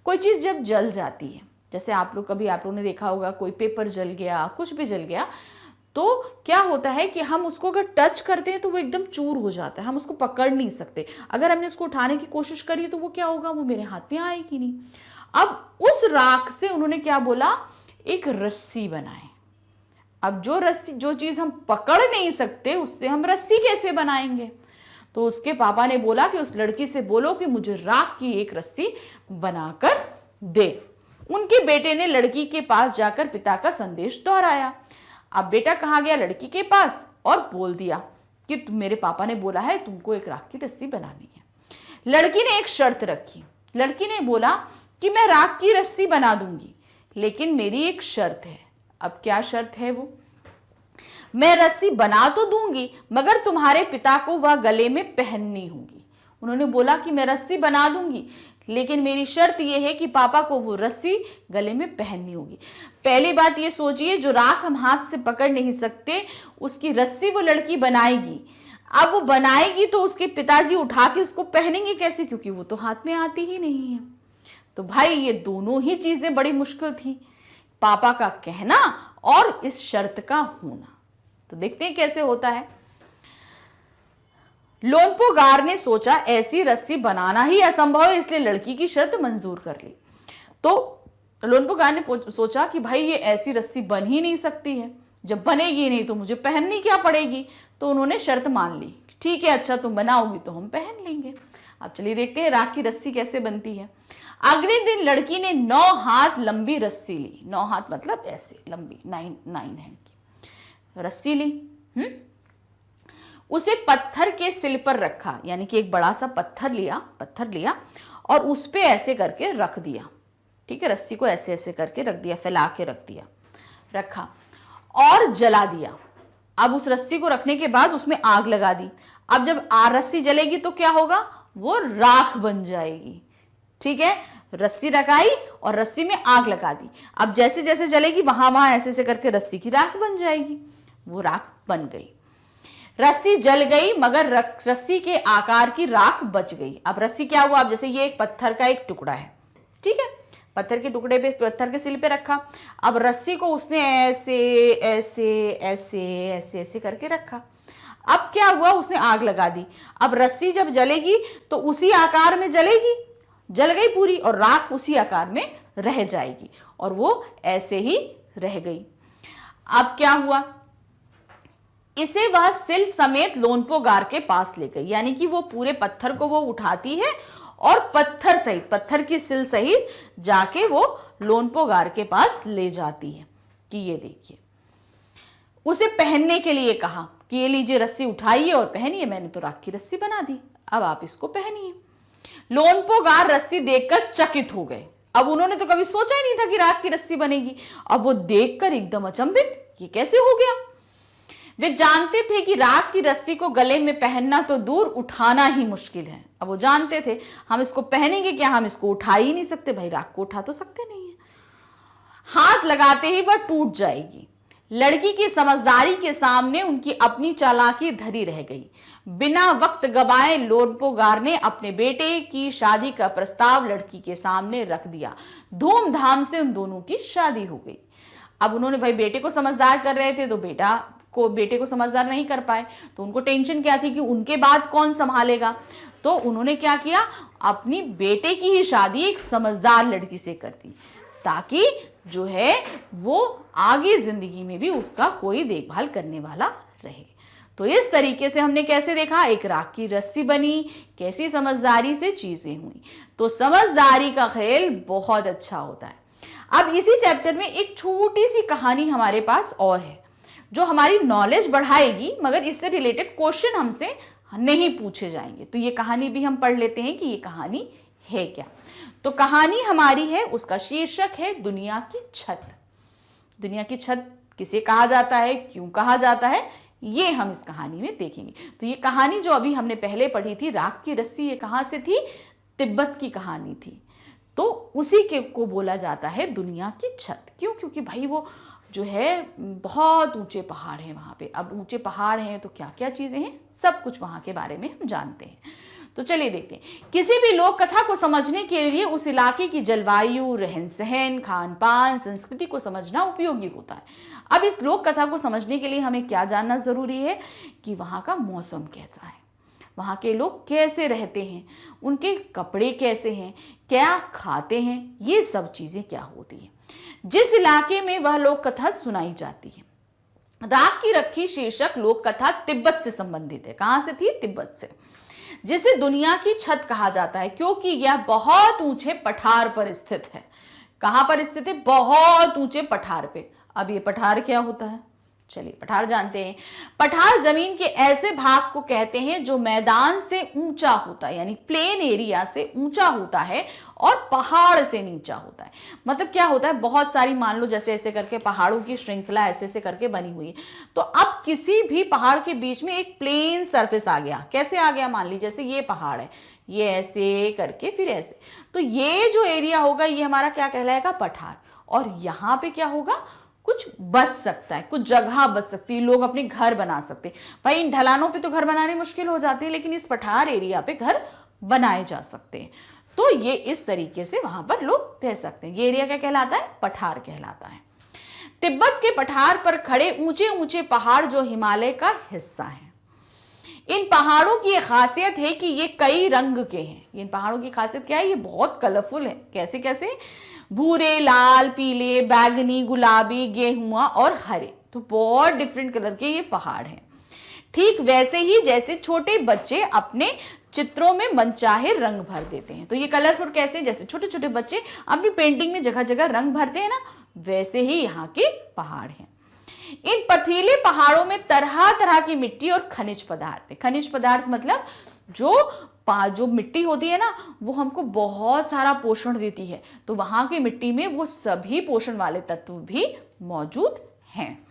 कोई चीज जब जल जाती है, जैसे आप लोगों ने देखा होगा कोई पेपर जल गया, कुछ भी जल गया, तो क्या होता है कि हम उसको अगर टच करते हैं तो वो एकदम चूर हो जाता है, हम उसको पकड़ नहीं सकते। अगर हमने उसको उठाने की कोशिश करी तो वो क्या होगा, वो मेरे हाथ में आएगी नहीं। अब उस राख से उन्होंने क्या बोला, एक रस्सी बनाए। अब जो चीज हम पकड़ नहीं सकते उससे हम रस्सी कैसे बनाएंगे। तो उसके पापा ने बोला कि उस लड़की से बोलो कि मुझे राख की एक रस्सी बनाकर दे। उनके बेटे ने लड़की के पास जाकर पिता का संदेश दोहराया। अब बेटा कहाँ गया, लड़की के पास, और बोल दिया कि मेरे पापा ने बोला है तुमको एक राख की रस्सी बनानी है। लड़की ने एक शर्त रखी। लड़की ने बोला कि मैं राख की रस्सी बना दूंगी, लेकिन मेरी एक शर्त है। अब क्या शर्त है वो, मैं रस्सी बना तो दूंगी मगर तुम्हारे पिता को वह गले में पहननी होगी। उन्होंने बोला कि मैं रस्सी बना दूंगी, लेकिन मेरी शर्त यह है कि पापा को वो रस्सी गले में पहननी होगी। पहली बात ये सोचिए, जो राख हम हाथ से पकड़ नहीं सकते उसकी रस्सी वो लड़की बनाएगी। अब वो बनाएगी तो उसके पिताजी उठा के उसको पहनेंगे कैसे, क्योंकि वो तो हाथ में आती ही नहीं है। तो भाई ये दोनों ही चीजें बड़ी मुश्किल थी, पापा का कहना और इस शर्त का होना। तो देखते हैं कैसे होता है। लोनपोगार ने सोचा ऐसी रस्सी बनाना ही असंभव है, इसलिए लड़की की शर्त मंजूर कर ली। तो लोनपोगार ने सोचा कि भाई ये ऐसी रस्सी बन ही नहीं सकती है, जब बनेगी नहीं तो मुझे पहननी क्या पड़ेगी। तो उन्होंने शर्त मान ली, ठीक है अच्छा तुम बनाओगी तो हम पहन लेंगे। अब चलिए देखते हैं राख की रस्सी कैसे बनती है। अगले दिन लड़की ने 9 हाथ लंबी रस्सी ली। 9 हाथ मतलब ऐसे लंबी, 9 हैंड की रस्सी ली। उसे पत्थर के सिल पर रखा, यानी कि एक बड़ा सा पत्थर लिया और उस पे ऐसे करके रख दिया। ठीक है, रस्सी को ऐसे ऐसे करके रख दिया, फैला के रखा और जला दिया। अब उस रस्सी को रखने के बाद उसमें आग लगा दी। अब जब रस्सी जलेगी तो क्या होगा, वो राख बन जाएगी। ठीक है, रस्सी लगाई और रस्सी में आग लगा दी। अब जैसे जैसे जलेगी वहां ऐसे ऐसे करके रस्सी की राख बन जाएगी। वो राख बन गई। रस्सी जल गई मगर रस्सी के आकार की राख बच गई। अब रस्सी क्या हुआ, अब जैसे ये एक पत्थर का एक टुकड़ा है, ठीक है, पत्थर के टुकड़े पे, पत्थर के सिल पे रखा। अब रस्सी को उसने ऐसे ऐसे ऐसे ऐसे ऐसे करके रखा। अब क्या हुआ, उसने आग लगा दी। अब रस्सी जब जलेगी तो उसी आकार में जलेगी, जल गई पूरी और राख उसी आकार में रह जाएगी और वो ऐसे ही रह गई। अब क्या हुआ, इसे वह सिल समेत लोनपोगार के पास ले गई, यानी कि वो पूरे पत्थर को वो उठाती है और पत्थर सहित, पत्थर की सिल सहित जाके वो लोनपोगार के पास ले जाती है कि ये देखिए। उसे पहनने के लिए कहा कि ये लीजिए रस्सी उठाइए और पहनिए, मैंने तो राख की रस्सी बना दी, अब आप इसको पहनिए। लोनपोगार रस्सी देखकर चकित हो गए। अब उन्होंने तो कभी सोचा ही नहीं था कि राख की रस्सी बनेगी। अब वो देखकर एकदम अचंभित, ये कैसे हो गया। वे जानते थे कि राख की रस्सी को गले में पहनना तो दूर, उठाना ही मुश्किल है। अब वो जानते थे हम इसको पहनेंगे क्या, हम इसको उठा ही नहीं सकते, भाई राख को उठा तो सकते नहीं है। हाथ लगाते ही वह टूट जाएगी। लड़की की समझदारी के सामने उनकी अपनी चालाकी धरी रह गई। बिना वक्त गवाए लोनपोगार ने अपने बेटे की शादी का प्रस्ताव लड़की के सामने रख दिया। धूमधाम से उन दोनों की शादी हो गई। अब उन्होंने भाई बेटे को समझदार कर रहे थे तो बेटे को समझदार नहीं कर पाए, तो उनको टेंशन क्या थी कि उनके बाद कौन संभालेगा। तो उन्होंने क्या किया, अपनी बेटे की ही शादी एक समझदार लड़की से कर दी, ताकि जो है वो आगे जिंदगी में भी उसका कोई देखभाल करने वाला रहे। तो इस तरीके से हमने कैसे देखा, एक राख की रस्सी बनी, कैसी समझदारी से चीजें हुई। तो समझदारी का खेल बहुत अच्छा होता है। अब इसी चैप्टर में एक छोटी सी कहानी हमारे पास और है जो हमारी नॉलेज बढ़ाएगी, मगर इससे रिलेटेड क्वेश्चन हमसे नहीं पूछे जाएंगे। तो ये कहानी भी हम पढ़ लेते हैं कि ये कहानी है क्या। तो कहानी हमारी है, उसका शीर्षक है दुनिया की छत। दुनिया की छत किसे कहा जाता है, क्यों कहा जाता है, ये हम इस कहानी में देखेंगे। तो ये कहानी जो अभी हमने पहले पढ़ी थी, राख की रस्सी, ये कहाँ से थी? तिब्बत की कहानी थी। तो उसी के को बोला जाता है दुनिया की छत। क्यों? क्योंकि भाई वो जो है बहुत ऊंचे पहाड़ हैं वहाँ पे। अब ऊंचे पहाड़ हैं तो क्या क्या चीज़ें हैं, सब कुछ वहाँ के बारे में हम जानते हैं। तो चलिए देखते हैं। किसी भी लोक कथा को समझने के लिए उस इलाके की जलवायु, रहन सहन, खान पान, संस्कृति को समझना उपयोगी होता है। अब इस लोक कथा को समझने के लिए हमें क्या जानना जरूरी है कि वहाँ का मौसम कैसा है, वहाँ के लोग कैसे रहते हैं, उनके कपड़े कैसे हैं, क्या खाते हैं, ये सब चीज़ें क्या होती हैं जिस इलाके में वह लोक कथा सुनाई जाती है। राख की रस्सी शीर्षक लोक कथा तिब्बत से संबंधित है। कहाँ से थी? तिब्बत से, जिसे दुनिया की छत कहा जाता है क्योंकि यह बहुत ऊंचे पठार पर स्थित है। कहाँ पर स्थित है? बहुत ऊंचे पठार पे। अब ये पठार क्या होता है? चलिए पठार जानते हैं। पठार जमीन के ऐसे भाग को कहते हैं जो मैदान से ऊंचा होता है, यानी प्लेन एरिया से ऊंचा होता है और पहाड़ से नीचा होता है। मतलब क्या होता है, बहुत सारी मान लो जैसे ऐसे करके पहाड़ों की श्रृंखला ऐसे ऐसे करके बनी हुई है। तो अब किसी भी पहाड़ के बीच में एक प्लेन सरफेस आ गया। कैसे आ गया? मान लीजिए जैसे ये पहाड़ है, ये ऐसे करके फिर ऐसे, तो ये जो एरिया होगा ये हमारा क्या कहलाएगा? पठार। और यहाँ पे क्या होगा? कुछ बच सकता है, कुछ जगह बच सकती है, लोग अपने घर बना सकते हैं। भाई इन ढलानों पे तो घर बनाने मुश्किल हो जाती है, लेकिन इस पठार एरिया पे घर बनाए जा सकते हैं। तो ये इस तरीके से वहां पर लोग रह सकते हैं। ये एरिया क्या कहलाता है? पठार कहलाता है। तिब्बत के पठार पर खड़े ऊंचे ऊंचे पहाड़ जो हिमालय का हिस्सा है। इन पहाड़ों की खासियत है कि ये कई रंग के हैं। इन पहाड़ों की खासियत क्या है? ये बहुत कलरफुल है। कैसे कैसे? भूरे, लाल, पीले, बैगनी, गुलाबी, गेहुआ और हरे। तो बहुत डिफरेंट कलर के ये पहाड़ हैं। ठीक वैसे ही जैसे छोटे बच्चे अपने चित्रों में मनचाहे रंग भर देते हैं। तो ये कलरफुल कैसे? जैसे छोटे छोटे बच्चे अपनी पेंटिंग में जगह जगह रंग भरते हैं ना, वैसे ही यहाँ के पहाड़ हैं। इन पथरीले पहाड़ों में तरह तरह की मिट्टी और खनिज पदार्थ है। खनिज पदार्थ मतलब जो मिट्टी होती है ना, वो हमको बहुत सारा पोषण देती है। तो वहां की मिट्टी में वो सभी पोषण वाले तत्व भी मौजूद हैं।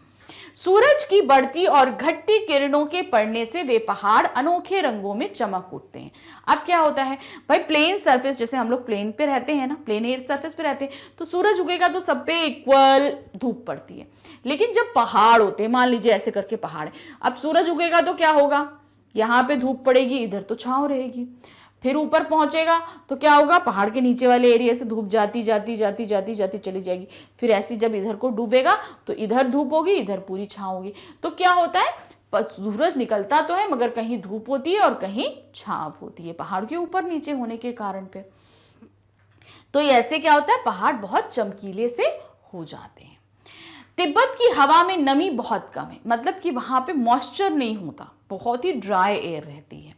सूरज की बढ़ती और घटती किरणों के पड़ने से वे पहाड़ अनोखे रंगों में चमक उठते हैं। अब क्या होता है भाई, प्लेन सरफेस, जैसे हम लोग प्लेन पे रहते हैं ना, प्लेन एयर सरफेस पे रहते हैं, तो सूरज उगेगा तो सब पे इक्वल धूप पड़ती है। लेकिन जब पहाड़ होते हैं, मान लीजिए ऐसे करके पहाड़ है, अब सूरज उगेगा तो क्या होगा? यहाँ पे धूप पड़ेगी, इधर तो छांव रहेगी। फिर ऊपर पहुंचेगा तो क्या होगा? पहाड़ के नीचे वाले एरिया से धूप जाती जाती जाती जाती जाती चली जाएगी। फिर ऐसी जब इधर को डूबेगा तो इधर धूप होगी, इधर पूरी छांव होगी। तो क्या होता है, सूरज निकलता तो है मगर कहीं धूप होती है और कहीं छांव होती है, पहाड़ के ऊपर नीचे होने के कारण पे। तो ऐसे क्या होता है, पहाड़ बहुत चमकीले से हो जाते हैं। तिब्बत की हवा में नमी बहुत कम है, मतलब कि वहां पे मॉइस्चर नहीं होता, बहुत ही ड्राई एयर रहती है।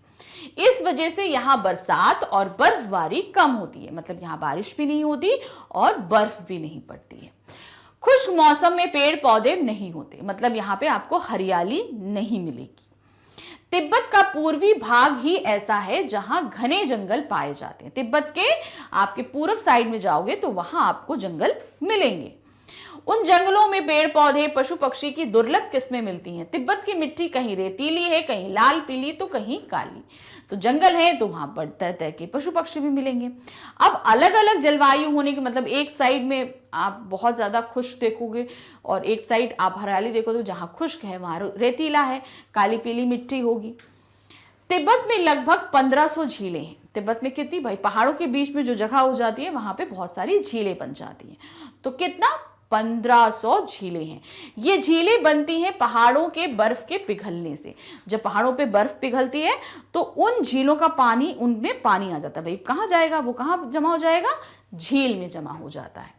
इस वजह से यहाँ बरसात और बर्फबारी कम होती है, मतलब यहाँ बारिश भी नहीं होती और बर्फ भी नहीं पड़ती है। खुश्क मौसम में पेड़ पौधे नहीं होते, मतलब यहाँ पे आपको हरियाली नहीं मिलेगी। तिब्बत का पूर्वी भाग ही ऐसा है जहां घने जंगल पाए जाते हैं। तिब्बत के आपके पूर्व साइड में जाओगे तो वहां आपको जंगल मिलेंगे। उन जंगलों में पेड़ पौधे, पशु पक्षी की दुर्लभ किस्में मिलती हैं। तिब्बत की मिट्टी कहीं रेतीली है, कहीं लाल पीली तो कहीं काली। तो जंगल है तो वहां पर तरह तरह के पशु पक्षी भी मिलेंगे। अब अलग अलग जलवायु होने के मतलब एक साइड में आप बहुत ज्यादा खुश्क देखोगे और एक साइड आप हरियाली देखोगे, तो जहां खुश्क है वहां रेतीला है, काली पीली मिट्टी होगी। तिब्बत में लगभग 1500 झीलें हैं। तिब्बत में कितनी भाई, पहाड़ों के बीच में जो जगह हो जाती है वहां पे बहुत सारी झीलें बन जाती हैं। तो कितना, 1500 झीलें हैं। ये झीलें बनती हैं पहाड़ों के बर्फ के पिघलने से। जब पहाड़ों पे बर्फ पिघलती है तो उन झीलों का पानी, उनमें पानी आ जाता है। भाई कहाँ जाएगा, वो कहाँ जमा हो जाएगा, झील में जमा हो जाता है।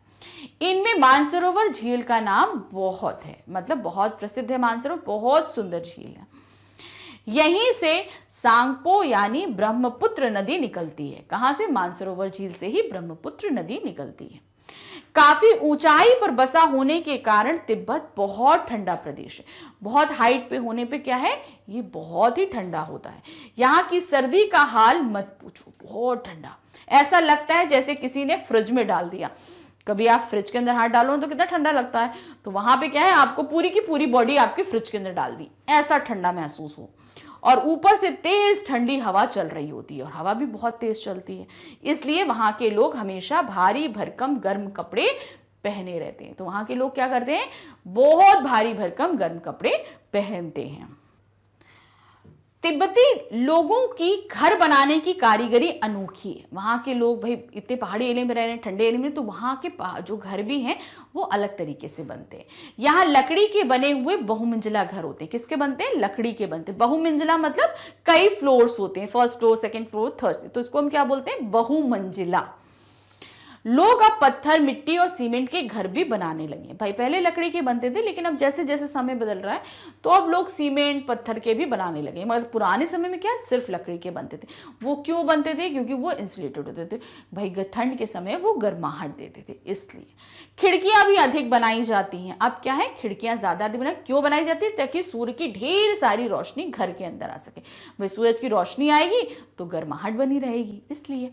इनमें मानसरोवर झील का नाम बहुत है, मतलब बहुत प्रसिद्ध है मानसरोवर, बहुत सुंदर झील है। यहीं से सांगपो यानी ब्रह्मपुत्र नदी निकलती है। कहां से, मानसरोवर झील से ही ब्रह्मपुत्र नदी निकलती है। काफी ऊंचाई पर बसा होने के कारण तिब्बत बहुत ठंडा प्रदेश है। बहुत हाइट पे होने पे क्या है, ये बहुत ही ठंडा होता है। यहाँ की सर्दी का हाल मत पूछो, बहुत ठंडा, ऐसा लगता है जैसे किसी ने फ्रिज में डाल दिया। कभी आप फ्रिज के अंदर हाथ डालो तो कितना ठंडा लगता है, तो वहां पे क्या है, आपको पूरी की पूरी बॉडी आपकी फ्रिज के अंदर डाल दी, ऐसा ठंडा महसूस हो, और ऊपर से तेज ठंडी हवा चल रही होती है, और हवा भी बहुत तेज चलती है, इसलिए वहां के लोग हमेशा भारी भरकम गर्म कपड़े पहने रहते हैं। तो वहां के लोग क्या करते हैं, बहुत भारी भरकम गर्म कपड़े पहनते हैं। तिब्बती लोगों की घर बनाने की कारीगरी अनोखी है। वहाँ के लोग भाई इतने पहाड़ी एरिया में रह रहे हैं, ठंडे एरिया में, तो वहाँ के जो घर भी हैं वो अलग तरीके से बनते हैं। यहाँ लकड़ी के बने हुए बहुमंजिला घर होते हैं। किसके बनते हैं, लकड़ी के बनते हैं। बहुमंजिला मतलब कई फ्लोर्स होते हैं, first floor, second floor, third, तो इसको हम क्या बोलते हैं, बहुमंजिला। लोग अब पत्थर, मिट्टी और सीमेंट के घर भी बनाने लगे। भाई पहले लकड़ी के बनते थे, लेकिन अब जैसे जैसे समय बदल रहा है तो अब लोग सीमेंट, पत्थर के भी बनाने लगे। मगर पुराने समय में क्या, सिर्फ लकड़ी के बनते थे। वो क्यों बनते थे, क्योंकि वो इंसुलेटेड होते थे। भाई ठंड के समय वो गर्माहट देते थे, इसलिए। खिड़कियां भी अधिक बनाई जाती हैं। अब क्या है, खिड़कियां ज्यादा अधिक क्यों बनाई जाती है, ताकि सूर्य की ढेर सारी रोशनी घर के अंदर आ सके। भाई सूरज की रोशनी आएगी तो गर्माहट बनी रहेगी, इसलिए।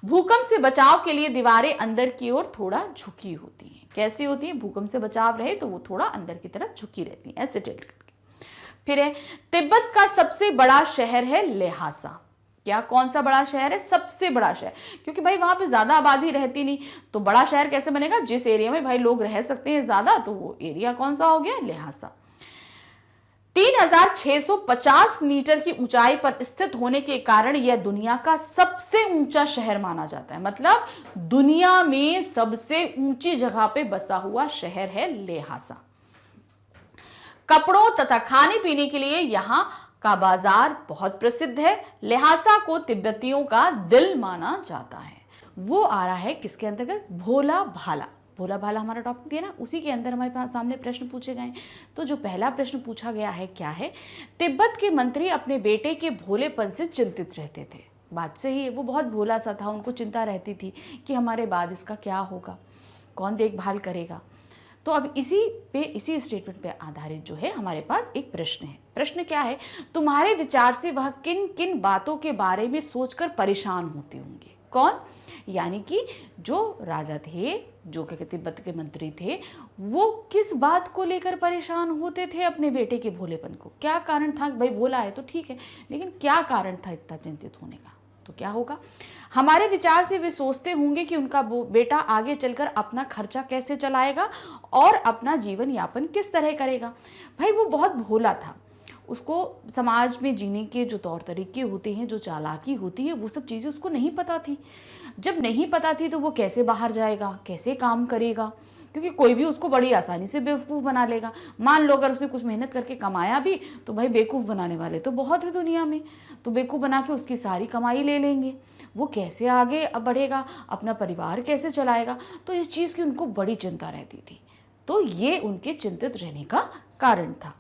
भूकंप से बचाव के लिए दीवारें अंदर की ओर थोड़ा झुकी होती हैं। कैसी होती है, भूकंप से बचाव रहे तो वो थोड़ा अंदर की तरफ झुकी रहती हैं, ऐसे टिल्ट करके। फिर है, तिब्बत का सबसे बड़ा शहर है ल्हासा। क्या, कौन सा बड़ा शहर है, सबसे बड़ा शहर, क्योंकि भाई वहां पे ज्यादा आबादी रहती नहीं, तो बड़ा शहर कैसे बनेगा, जिस एरिया में भाई लोग रह सकते हैं ज्यादा, तो वो एरिया कौन सा हो गया, ल्हासा। 3650 मीटर की ऊंचाई पर स्थित होने के कारण यह दुनिया का सबसे ऊंचा शहर माना जाता है। मतलब दुनिया में सबसे ऊंची जगह पे बसा हुआ शहर है ल्हासा। कपड़ों तथा खाने पीने के लिए यहाँ का बाजार बहुत प्रसिद्ध है। ल्हासा को तिब्बतियों का दिल माना जाता है। वो आ रहा है किसके अंतर्गत, भोला भाला। भोला भाला हमारा टॉपिक दिया ना, उसी के अंदर हमारे पास सामने प्रश्न पूछे गए। तो जो पहला प्रश्न पूछा गया है क्या है, तिब्बत के मंत्री अपने बेटे के भोलेपन से चिंतित रहते थे। बात सही है, वो बहुत भोला सा था, उनको चिंता रहती थी कि हमारे बाद इसका क्या होगा, कौन देखभाल करेगा। तो अब इसी स्टेटमेंट पे आधारित जो है हमारे पास एक प्रश्न है। प्रश्न क्या है, तुम्हारे विचार से वह किन किन बातों के बारे में सोचकर परेशान होते होंगे। कौन, यानी कि जो राजा थे, जो कि तिब्बत के मंत्री थे, वो किस बात को लेकर परेशान होते थे अपने बेटे के भोलेपन को। क्या कारण था, भाई भोला है तो ठीक है, लेकिन क्या कारण था इतना चिंतित होने का। तो क्या होगा, हमारे विचार से वे सोचते होंगे कि उनका बेटा आगे चलकर अपना खर्चा कैसे चलाएगा और अपना जीवन यापन किस तरह करेगा। भाई वो बहुत भोला था, उसको समाज में जीने के जो तौर तरीके होते हैं, जो चालाकी होती है, वो सब चीज़ें उसको नहीं पता थी। जब नहीं पता थी तो वो कैसे बाहर जाएगा, कैसे काम करेगा, क्योंकि कोई भी उसको बड़ी आसानी से बेवकूफ़ बना लेगा। मान लो अगर उसने कुछ मेहनत करके कमाया भी, तो भाई बेवकूफ़ बनाने वाले तो बहुत है दुनिया में, तो बेवकूफ़ बना के उसकी सारी कमाई ले लेंगे। वो कैसे आगे बढ़ेगा, अपना परिवार कैसे चलाएगा। तो इस चीज़ की उनको बड़ी चिंता रहती थी। तो ये उनके चिंतित रहने का कारण था।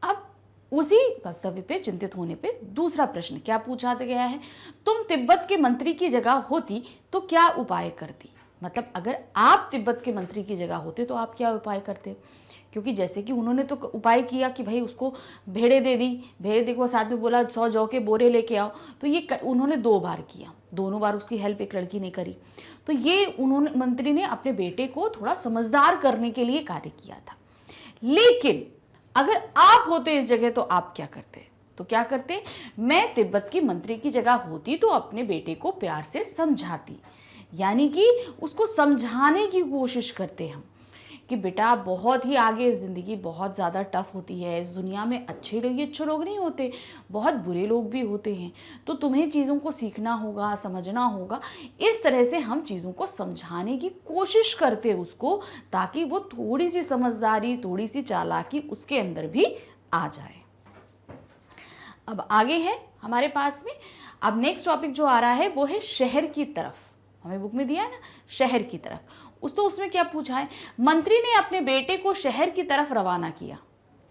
अब उसी वक्तव्य पे, चिंतित होने पे, दूसरा प्रश्न क्या पूछा गया है, तुम तिब्बत के मंत्री की जगह होती तो क्या उपाय करती। मतलब अगर आप तिब्बत के मंत्री की जगह होते तो आप क्या उपाय करते। क्योंकि जैसे कि उन्होंने तो उपाय किया कि भाई उसको भेड़े दे दी, भेड़े देखो, साथ में बोला 100 जौ के बोरे लेके आओ, तो ये उन्होंने 2 बार किया, दोनों बार उसकी हेल्प एक लड़की ने करी। तो ये उन्होंने, मंत्री ने अपने बेटे को थोड़ा समझदार करने के लिए कार्य किया था। लेकिन अगर आप होते इस जगह तो आप क्या करते, तो क्या करते, मैं तिब्बत की मंत्री की जगह होती तो अपने बेटे को प्यार से समझाती, यानी कि उसको समझाने की कोशिश करते हम कि बेटा बहुत ही आगे ज़िंदगी बहुत ज़्यादा टफ होती है, इस दुनिया में अच्छे लोग नहीं होते, बहुत बुरे लोग भी होते हैं, तो तुम्हें चीज़ों को सीखना होगा, समझना होगा। इस तरह से हम चीज़ों को समझाने की कोशिश करते उसको, ताकि वो थोड़ी सी समझदारी, थोड़ी सी चालाकी उसके अंदर भी आ जाए। अब आगे है हमारे पास में, अब नेक्स्ट टॉपिक जो आ रहा है वो है शहर की तरफ। हमें बुक में दिया है ना, शहर की तरफ। उसमें क्या पूछा है, मंत्री ने अपने बेटे को शहर की तरफ रवाना किया।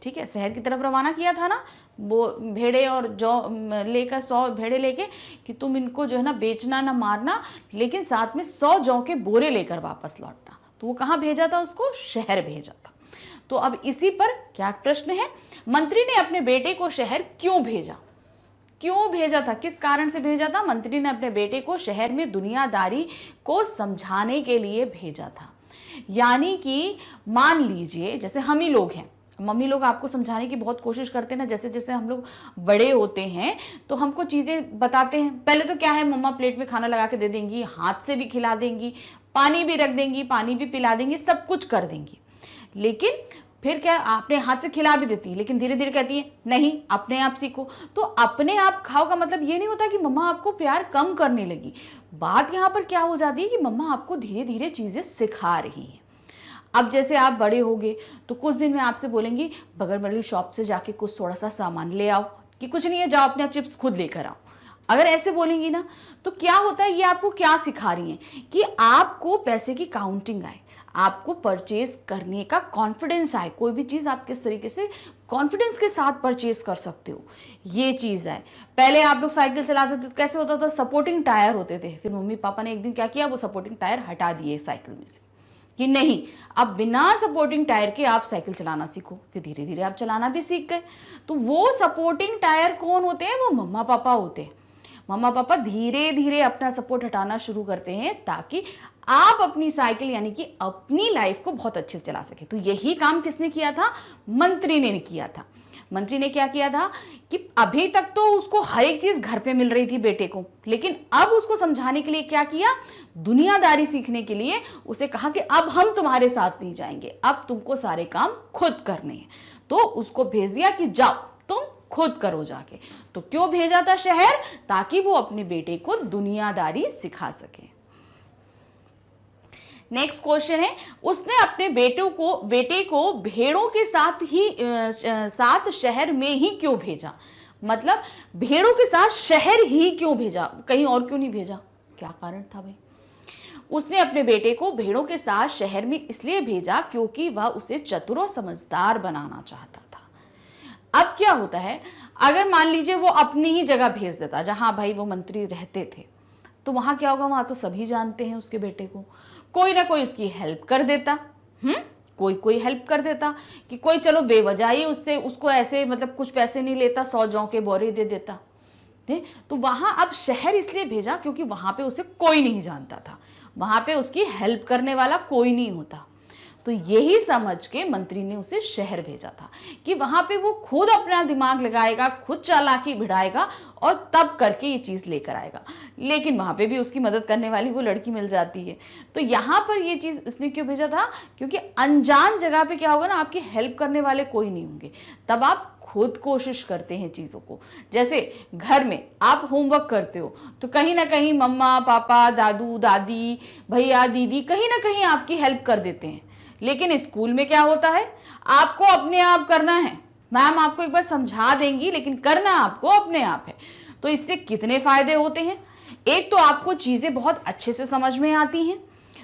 ठीक है, शहर की तरफ रवाना किया था ना, वो भेड़े और जौ लेकर 100 भेड़े लेके, कि तुम इनको जो है ना बेचना ना मारना, लेकिन साथ में 100 जौ के बोरे लेकर वापस लौटना। तो वो कहाँ भेजा था उसको, शहर भेजा था। तो अब इसी पर क्या प्रश्न है, मंत्री ने अपने बेटे को शहर क्यों भेजा, क्यों भेजा था, किस कारण से भेजा था? मंत्री ने अपने बेटे को शहर में दुनियादारी को समझाने के लिए भेजा था। यानी कि मान लीजिए जैसे हम ही लोग हैं, मम्मी लोग आपको समझाने की बहुत कोशिश करते हैं ना, जैसे जैसे हम लोग बड़े होते हैं तो हमको चीज़ें बताते हैं। पहले तो क्या है, मम्मा प्लेट में खाना लगा के दे देंगी, हाथ से भी खिला देंगी, पानी भी रख देंगी, पानी भी पिला देंगी, सब कुछ कर देंगी। लेकिन फिर क्या, अपने हाथ से खिला भी देती है, लेकिन धीरे धीरे कहती है नहीं अपने आप सीखो। तो अपने आप खाओ का मतलब ये नहीं होता कि मम्मा आपको प्यार कम करने लगी। बात यहाँ पर क्या हो जाती है कि मम्मा आपको धीरे धीरे चीज़ें सिखा रही हैं। अब जैसे आप बड़े होगे तो कुछ दिन में आपसे बोलेंगी बगल वाली शॉप से जाके कुछ थोड़ा सा सामान ले आओ, कि कुछ नहीं है जाओ अपने चिप्स खुद लेकर आओ। अगर ऐसे बोलेंगी ना तो क्या होता है, ये आपको क्या सिखा रही हैं कि आपको पैसे की काउंटिंग आए, आपको परचेज करने का कॉन्फिडेंस आए, कोई भी चीज़ आप किस तरीके से कॉन्फिडेंस के साथ परचेज कर सकते हो, ये चीज़ है। पहले आप लोग साइकिल चलाते थे तो कैसे होता था, सपोर्टिंग टायर होते थे। फिर मम्मी पापा ने एक दिन क्या किया, वो सपोर्टिंग टायर हटा दिए साइकिल में से कि नहीं अब बिना सपोर्टिंग टायर के आप साइकिल चलाना सीखो। फिर धीरे धीरे आप चलाना भी सीख गए। तो वो सपोर्टिंग टायर कौन होते हैं, वो मम्मा पापा होते हैं। मम्मा पापा धीरे धीरे अपना सपोर्ट हटाना शुरू करते हैं ताकि आप अपनी साइकिल यानी कि अपनी लाइफ को बहुत अच्छे से चला सके। तो यही काम किसने किया था, मंत्री ने किया था। मंत्री ने क्या किया था कि अभी तक तो उसको हर एक चीज घर पे मिल रही थी बेटे को, लेकिन अब उसको समझाने के लिए क्या किया, दुनियादारी सीखने के लिए उसे कहा कि अब हम तुम्हारे साथ नहीं जाएंगे, अब तुमको सारे काम खुद करने हैं। तो उसको भेज दिया कि जाओ तुम खुद करो जाके। तो क्यों भेजा था शहर, ताकि वो अपने बेटे को दुनियादारी सिखा सके। नेक्स्ट क्वेश्चन है, उसने अपने बेटे को भेड़ों के साथ शहर में ही क्यों भेजा। मतलब भेड़ों के साथ शहर ही क्यों भेजा, कहीं और क्यों नहीं भेजा, क्या कारण था भाई। उसने अपने बेटे को भेड़ों के साथ शहर में इसलिए भेजा क्योंकि वह उसे चतुर और समझदार बनाना चाहता था। अब क्या होता है, अगर मान लीजिए वो अपनी ही जगह भेज देता जहां भाई वो मंत्री रहते थे, तो वहां क्या होगा, वहां तो सभी जानते हैं उसके बेटे को, कोई ना कोई उसकी हेल्प कर देता। कोई हेल्प कर देता कि कोई चलो बेवजह ही उसको ऐसे मतलब कुछ पैसे नहीं लेता, 100 जौ के बोरे दे देता। तो वहां अब शहर इसलिए भेजा क्योंकि वहां पे उसे कोई नहीं जानता था, वहां पे उसकी हेल्प करने वाला कोई नहीं होता। तो यही समझ के मंत्री ने उसे शहर भेजा था कि वहां पे वो खुद अपना दिमाग लगाएगा, खुद चालाकी भिड़ाएगा और तब करके ये चीज लेकर आएगा। लेकिन वहां पे भी उसकी मदद करने वाली वो लड़की मिल जाती है। तो यहाँ पर ये चीज उसने क्यों भेजा था, क्योंकि अनजान जगह पे क्या होगा ना, आपकी हेल्प करने वाले कोई नहीं होंगे, तब आप खुद कोशिश करते हैं चीज़ों को। जैसे घर में आप होमवर्क करते हो तो कहीं ना कहीं मम्मा पापा दादू दादी भैया दीदी कहीं ना कहीं आपकी हेल्प कर देते हैं। लेकिन स्कूल में क्या होता है, आपको अपने आप करना है, मैम आपको एक बार समझा देंगी लेकिन करना आपको अपने आप है। तो इससे कितने फायदे होते हैं, एक तो आपको चीज़ें बहुत अच्छे से समझ में आती हैं,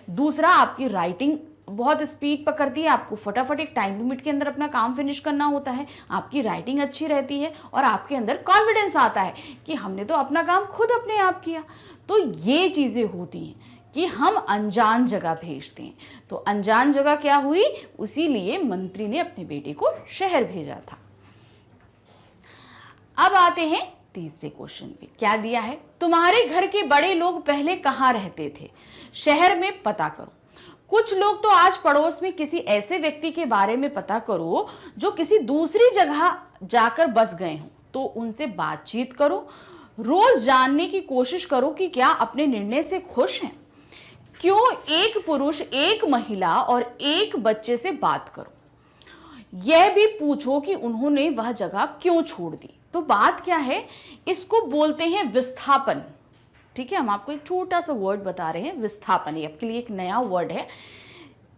दूसरा आपकी राइटिंग बहुत स्पीड पकड़ती है, आपको फटाफट एक टाइम लिमिट के अंदर अपना काम फिनिश करना होता है, आपकी राइटिंग अच्छी रहती है और आपके अंदर कॉन्फिडेंस आता है कि हमने तो अपना काम खुद अपने आप किया। तो ये चीज़ें होती हैं कि हम अनजान जगह भेजते हैं। तो अनजान जगह क्या हुई, उसीलिए मंत्री ने अपने बेटे को शहर भेजा था। अब आते हैं तीसरे क्वेश्चन पे, क्या दिया है, तुम्हारे घर के बड़े लोग पहले कहाँ रहते थे, शहर में पता करो। कुछ लोग तो आज पड़ोस में किसी ऐसे व्यक्ति के बारे में पता करो जो किसी दूसरी जगह जाकर बस गए हो, तो उनसे बातचीत करो, रोज जानने की कोशिश करो कि क्या अपने निर्णय से खुश हैं। क्यों एक पुरुष, एक महिला और एक बच्चे से बात करो, यह भी पूछो कि उन्होंने वह जगह क्यों छोड़ दी। तो बात क्या है, इसको बोलते हैं विस्थापन। ठीक है, हम आपको एक छोटा सा वर्ड बता रहे हैं, विस्थापन। ये आपके लिए एक नया वर्ड है।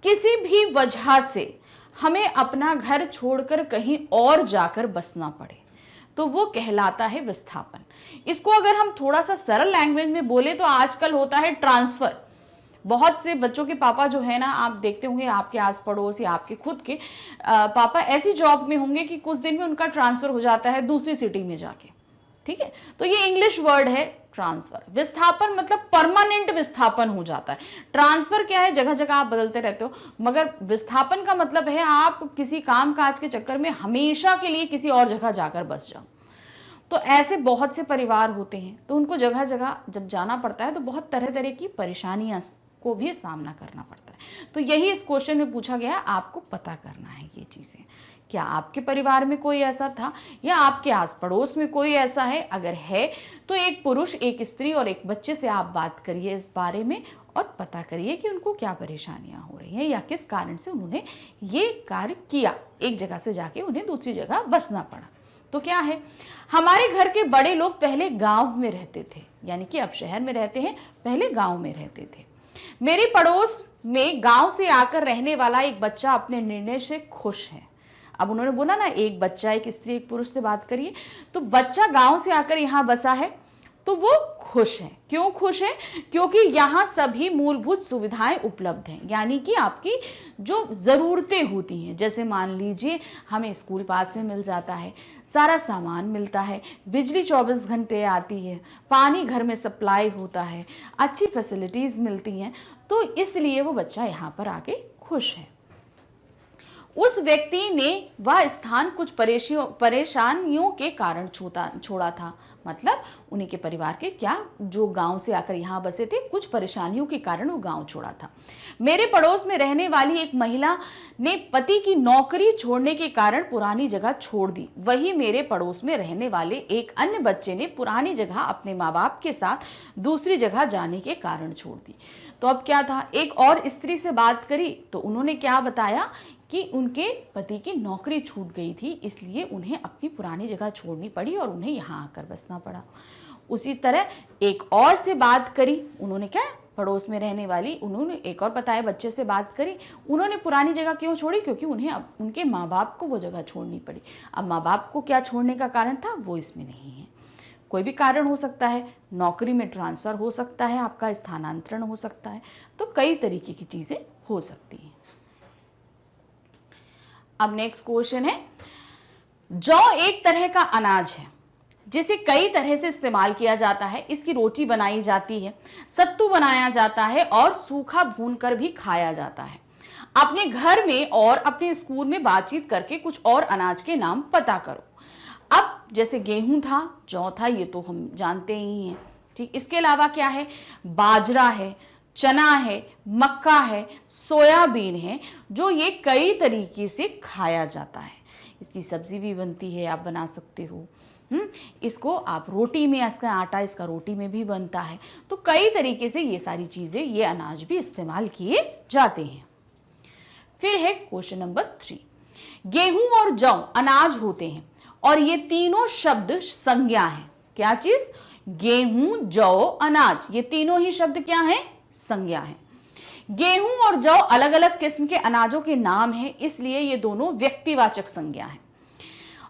किसी भी वजह से हमें अपना घर छोड़कर कहीं और जाकर बसना पड़े तो वो कहलाता है विस्थापन। इसको अगर हम थोड़ा सा सरल लैंग्वेज में बोले तो आजकल होता है ट्रांसफर। बहुत से बच्चों के पापा जो है ना, आप देखते होंगे आपके आस पड़ोस या आपके खुद के पापा ऐसी जॉब में होंगे कि कुछ दिन में उनका ट्रांसफर हो जाता है दूसरी सिटी में जाके। ठीक है, तो ये इंग्लिश वर्ड है ट्रांसफर। विस्थापन मतलब परमानेंट विस्थापन हो जाता है। ट्रांसफर क्या है, जगह जगह आप बदलते रहते हो, मगर विस्थापन का मतलब है आप किसी काम काज के चक्कर में हमेशा के लिए किसी और जगह जाकर बस जाओ। तो ऐसे बहुत से परिवार होते हैं, तो उनको जगह जगह जब जाना पड़ता है तो बहुत तरह तरह की परेशानियां को भी सामना करना पड़ता है। तो यही इस क्वेश्चन में पूछा गया है, आपको पता करना है ये चीज़ें। क्या आपके परिवार में कोई ऐसा था या आपके आस पड़ोस में कोई ऐसा है? अगर है तो एक पुरुष, एक स्त्री और एक बच्चे से आप बात करिए इस बारे में और पता करिए कि उनको क्या परेशानियां हो रही हैं या किस कारण से उन्होंने ये कार्य किया, एक जगह से जाके उन्हें दूसरी जगह बसना पड़ा। तो क्या है, हमारे घर के बड़े लोग पहले गांव में रहते थे, यानी कि अब शहर में रहते हैं, पहले गांव में रहते थे। मेरे पड़ोस में गांव से आकर रहने वाला एक बच्चा अपने निर्णय से खुश है। अब उन्होंने बोला ना, एक बच्चा, एक स्त्री, एक पुरुष से बात करिए, तो बच्चा गांव से आकर यहाँ बसा है तो वो खुश है। क्यों खुश है? क्योंकि यहाँ सभी मूलभूत सुविधाएं उपलब्ध हैं, यानी कि आपकी जो ज़रूरतें होती हैं, जैसे मान लीजिए हमें स्कूल पास में मिल जाता है, सारा सामान मिलता है, बिजली 24 घंटे आती है, पानी घर में सप्लाई होता है, अच्छी फैसिलिटीज़ मिलती हैं, तो इसलिए वो बच्चा यहाँ पर आके खुश है। उस व्यक्ति ने वह स्थान कुछ परेशानियों के कारण छोड़ा था, मतलब उन्हीं के परिवार के क्या, जो गांव से आकर यहाँ बसे थे, कुछ परेशानियों के कारण वो गांव छोड़ा था। मेरे पड़ोस में रहने वाली एक महिला ने पति की नौकरी छोड़ने के कारण पुरानी जगह छोड़ दी। वही मेरे पड़ोस में रहने वाले एक अन्य बच्चे ने पुरानी जगह अपने माँ बाप के साथ दूसरी जगह जाने के कारण छोड़ दी। तो अब क्या था, एक और स्त्री से बात करी तो उन्होंने क्या बताया कि उनके पति की नौकरी छूट गई थी, इसलिए उन्हें अपनी पुरानी जगह छोड़नी पड़ी और उन्हें यहाँ आकर बसना पड़ा। उसी तरह एक और से बात करी, उन्होंने क्या, पड़ोस में रहने वाली, उन्होंने एक और बताया बच्चे से बात करी, उन्होंने पुरानी जगह क्यों छोड़ी? क्योंकि उन्हें अब उनके माँ बाप को वो जगह छोड़नी पड़ी। अब माँ बाप को क्या छोड़ने का कारण था वो इसमें नहीं है, कोई भी कारण हो सकता है, नौकरी में ट्रांसफ़र हो सकता है, आपका स्थानांतरण हो सकता है, तो कई तरीके की चीज़ें हो सकती हैं। अब नेक्स्ट क्वेश्चन है, जौ एक तरह का अनाज है जिसे कई तरह से इस्तेमाल किया जाता है। इसकी रोटी बनाई जाती है, सत्तू बनाया जाता है और सूखा भूनकर भी खाया जाता है। अपने घर में और अपने स्कूल में बातचीत करके कुछ और अनाज के नाम पता करो। अब जैसे गेहूं था, जौ था, ये तो हम जानते ही हैं, ठीक। इसके अलावा क्या है, बाजरा है, चना है, मक्का है, सोयाबीन है, जो ये कई तरीके से खाया जाता है। इसकी सब्जी भी बनती है, आप बना सकते हो। इसको आप रोटी में, इसका आटा इसका रोटी में भी बनता है। तो कई तरीके से ये सारी चीज़ें, ये अनाज भी इस्तेमाल किए जाते हैं। फिर है क्वेश्चन नंबर 3, गेहूं और जौ अनाज होते हैं और ये तीनों शब्द संज्ञा हैं। क्या चीज? गेहूं, जौ, अनाज, ये तीनों ही शब्द क्या हैं? संज्ञा है। गेहूं और जौ अलग अलग किस्म के अनाजों के नाम हैं, इसलिए ये दोनों व्यक्तिवाचक संज्ञा है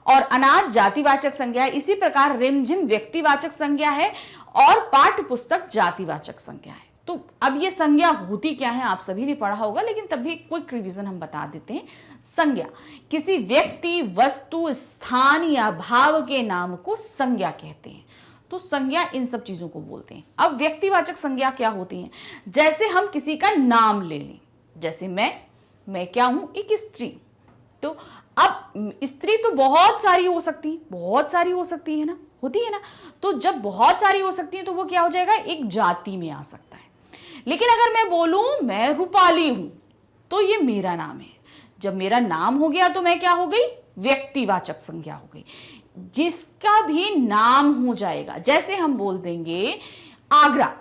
और अनाज जातिवाचक संज्ञा है। इसी प्रकार रिमझिम व्यक्तिवाचक संज्ञा है और पाठ्य पुस्तक जातिवाचक संज्ञा है। तो अब ये संज्ञा होती क्या है, आप सभी ने पढ़ा होगा, लेकिन तब भी क्विक रिवीजन हम बता देते हैं। संज्ञा किसी व्यक्ति, वस्तु, स्थान या भाव के नाम को संज्ञा कहते हैं। तो संज्ञा इन सब चीजों को बोलते हैं। अब व्यक्तिवाचक संज्ञा क्या होती है? जैसे हम किसी का नाम ले लें, जैसे मैं क्या हूं? एक स्त्री। तो अब स्त्री तो बहुत सारी हो सकती है ना, होती है ना। तो जब बहुत सारी हो सकती है तो वो क्या हो जाएगा? एक जाति में आ सकता है। लेकिन अगर मैं बोलूं मैं रूपाली हूं तो ये मेरा नाम है। जब मेरा नाम हो गया तो मैं क्या हो गई? व्यक्तिवाचक संज्ञा हो गई। जिसका भी नाम हो जाएगा, जैसे हम बोल देंगे आगरा।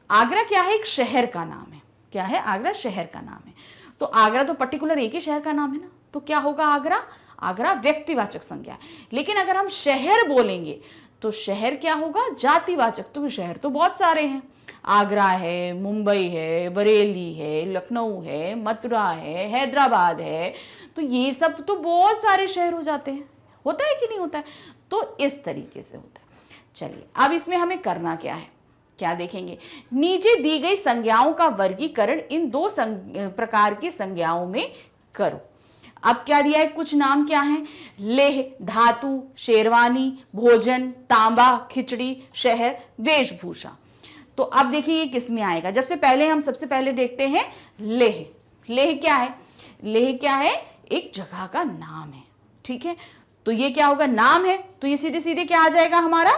आगरा क्या है? एक शहर का नाम है। क्या है? आगरा शहर का नाम है। तो आगरा तो पर्टिकुलर एक ही शहर का नाम है ना, तो क्या होगा? आगरा। आगरा व्यक्तिवाचक संज्ञा। लेकिन अगर हम शहर बोलेंगे तो शहर क्या होगा? जातिवाचक। तो शहर तो बहुत सारे हैं, आगरा है, मुंबई है, बरेली है, लखनऊ है, मथुरा है, हैदराबाद है। तो ये सब तो बहुत सारे शहर हो जाते हैं। होता है कि नहीं होता है? तो इस तरीके से होता है। चलिए अब इसमें हमें करना क्या है, क्या देखेंगे? नीचे दी गई संज्ञाओं का वर्गीकरण इन दो प्रकार की संज्ञाओं में करो। अब क्या दिया है? कुछ नाम क्या हैं? लेह, धातु, शेरवानी, भोजन, तांबा, खिचड़ी, शहर, वेशभूषा। तो अब देखिए ये किस में आएगा। हम सबसे पहले देखते हैं लेह। लेह क्या है? लेह क्या है? एक जगह का नाम है, ठीक है। तो ये क्या होगा, नाम है, तो ये सीधे सीधे क्या आ जाएगा हमारा,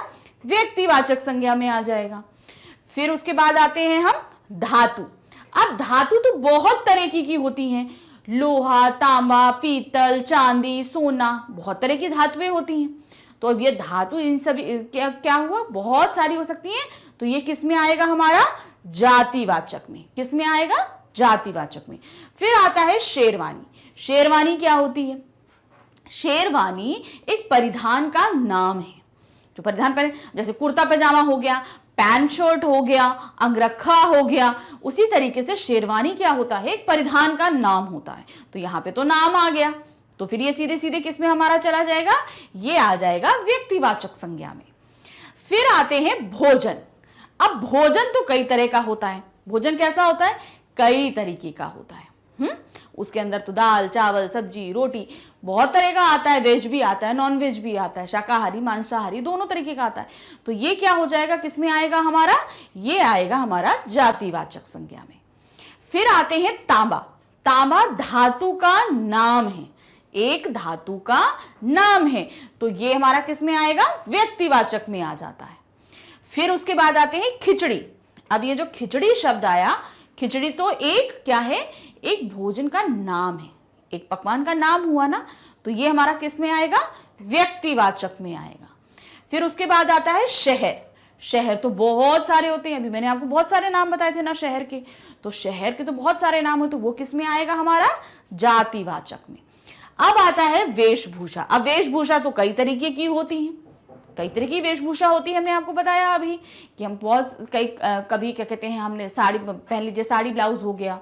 व्यक्तिवाचक संज्ञा में आ जाएगा। फिर उसके बाद आते हैं हम धातु। अब धातु तो बहुत तरह की होती हैं, लोहा, तांबा, पीतल, चांदी, सोना, बहुत तरह की धातुएं होती हैं। तो अब ये धातु इन सभी क्या क्या हुआ, बहुत सारी हो सकती हैं। तो ये किस में आएगा हमारा, जातिवाचक में। किस में आएगा, जातिवाचक में। फिर आता है शेरवानी। शेरवानी क्या होती है, शेरवानी एक परिधान का नाम है, जो परिधान पहने, जैसे कुर्ता पैजामा हो गया, पैंट शर्ट हो गया, अंगरखा हो गया, उसी तरीके से शेरवानी क्या होता है, एक परिधान का नाम होता है। तो यहां पे तो नाम आ गया, तो फिर ये सीधे सीधे किस में हमारा चला जाएगा, ये आ जाएगा व्यक्तिवाचक संज्ञा में। फिर आते हैं भोजन। अब भोजन तो कई तरह का होता है। भोजन कैसा होता है, कई तरीके का होता है। उसके अंदर तो दाल, चावल, सब्जी, रोटी, बहुत तरह का आता है। वेज भी आता है, नॉन वेज भी आता है, शाकाहारी, मांसाहारी, दोनों तरीके का आता है। तो ये क्या हो जाएगा, किस में आएगा हमारा, ये आएगा हमारा जातिवाचक संज्ञा में। फिर आते हैं तांबा। तांबा धातु का नाम है, एक धातु का नाम है, तो ये हमारा किस में आएगा, व्यक्तिवाचक में आ जाता है। फिर उसके बाद आते हैं खिचड़ी। अब ये जो खिचड़ी शब्द आया, खिचड़ी तो एक क्या है, एक भोजन का नाम है, एक पकवान का नाम हुआ ना, तो ये हमारा किस में आएगा, व्यक्तिवाचक में आएगा। फिर उसके बाद आता है शहर। शहर तो बहुत सारे होते हैं, अभी मैंने आपको बहुत सारे नाम बताए थे ना शहर के, तो शहर के तो बहुत सारे नाम होते, तो वो किस में आएगा हमारा, जातिवाचक में। अब आता है वेशभूषा। अब वेशभूषा तो कई तरीके की होती है, कई तरह की वेशभूषा होती है। हमने आपको बताया अभी कि हम बहुत कभी क्या कहते हैं, हमने साड़ी पहन लीजिए, साड़ी ब्लाउज हो गया,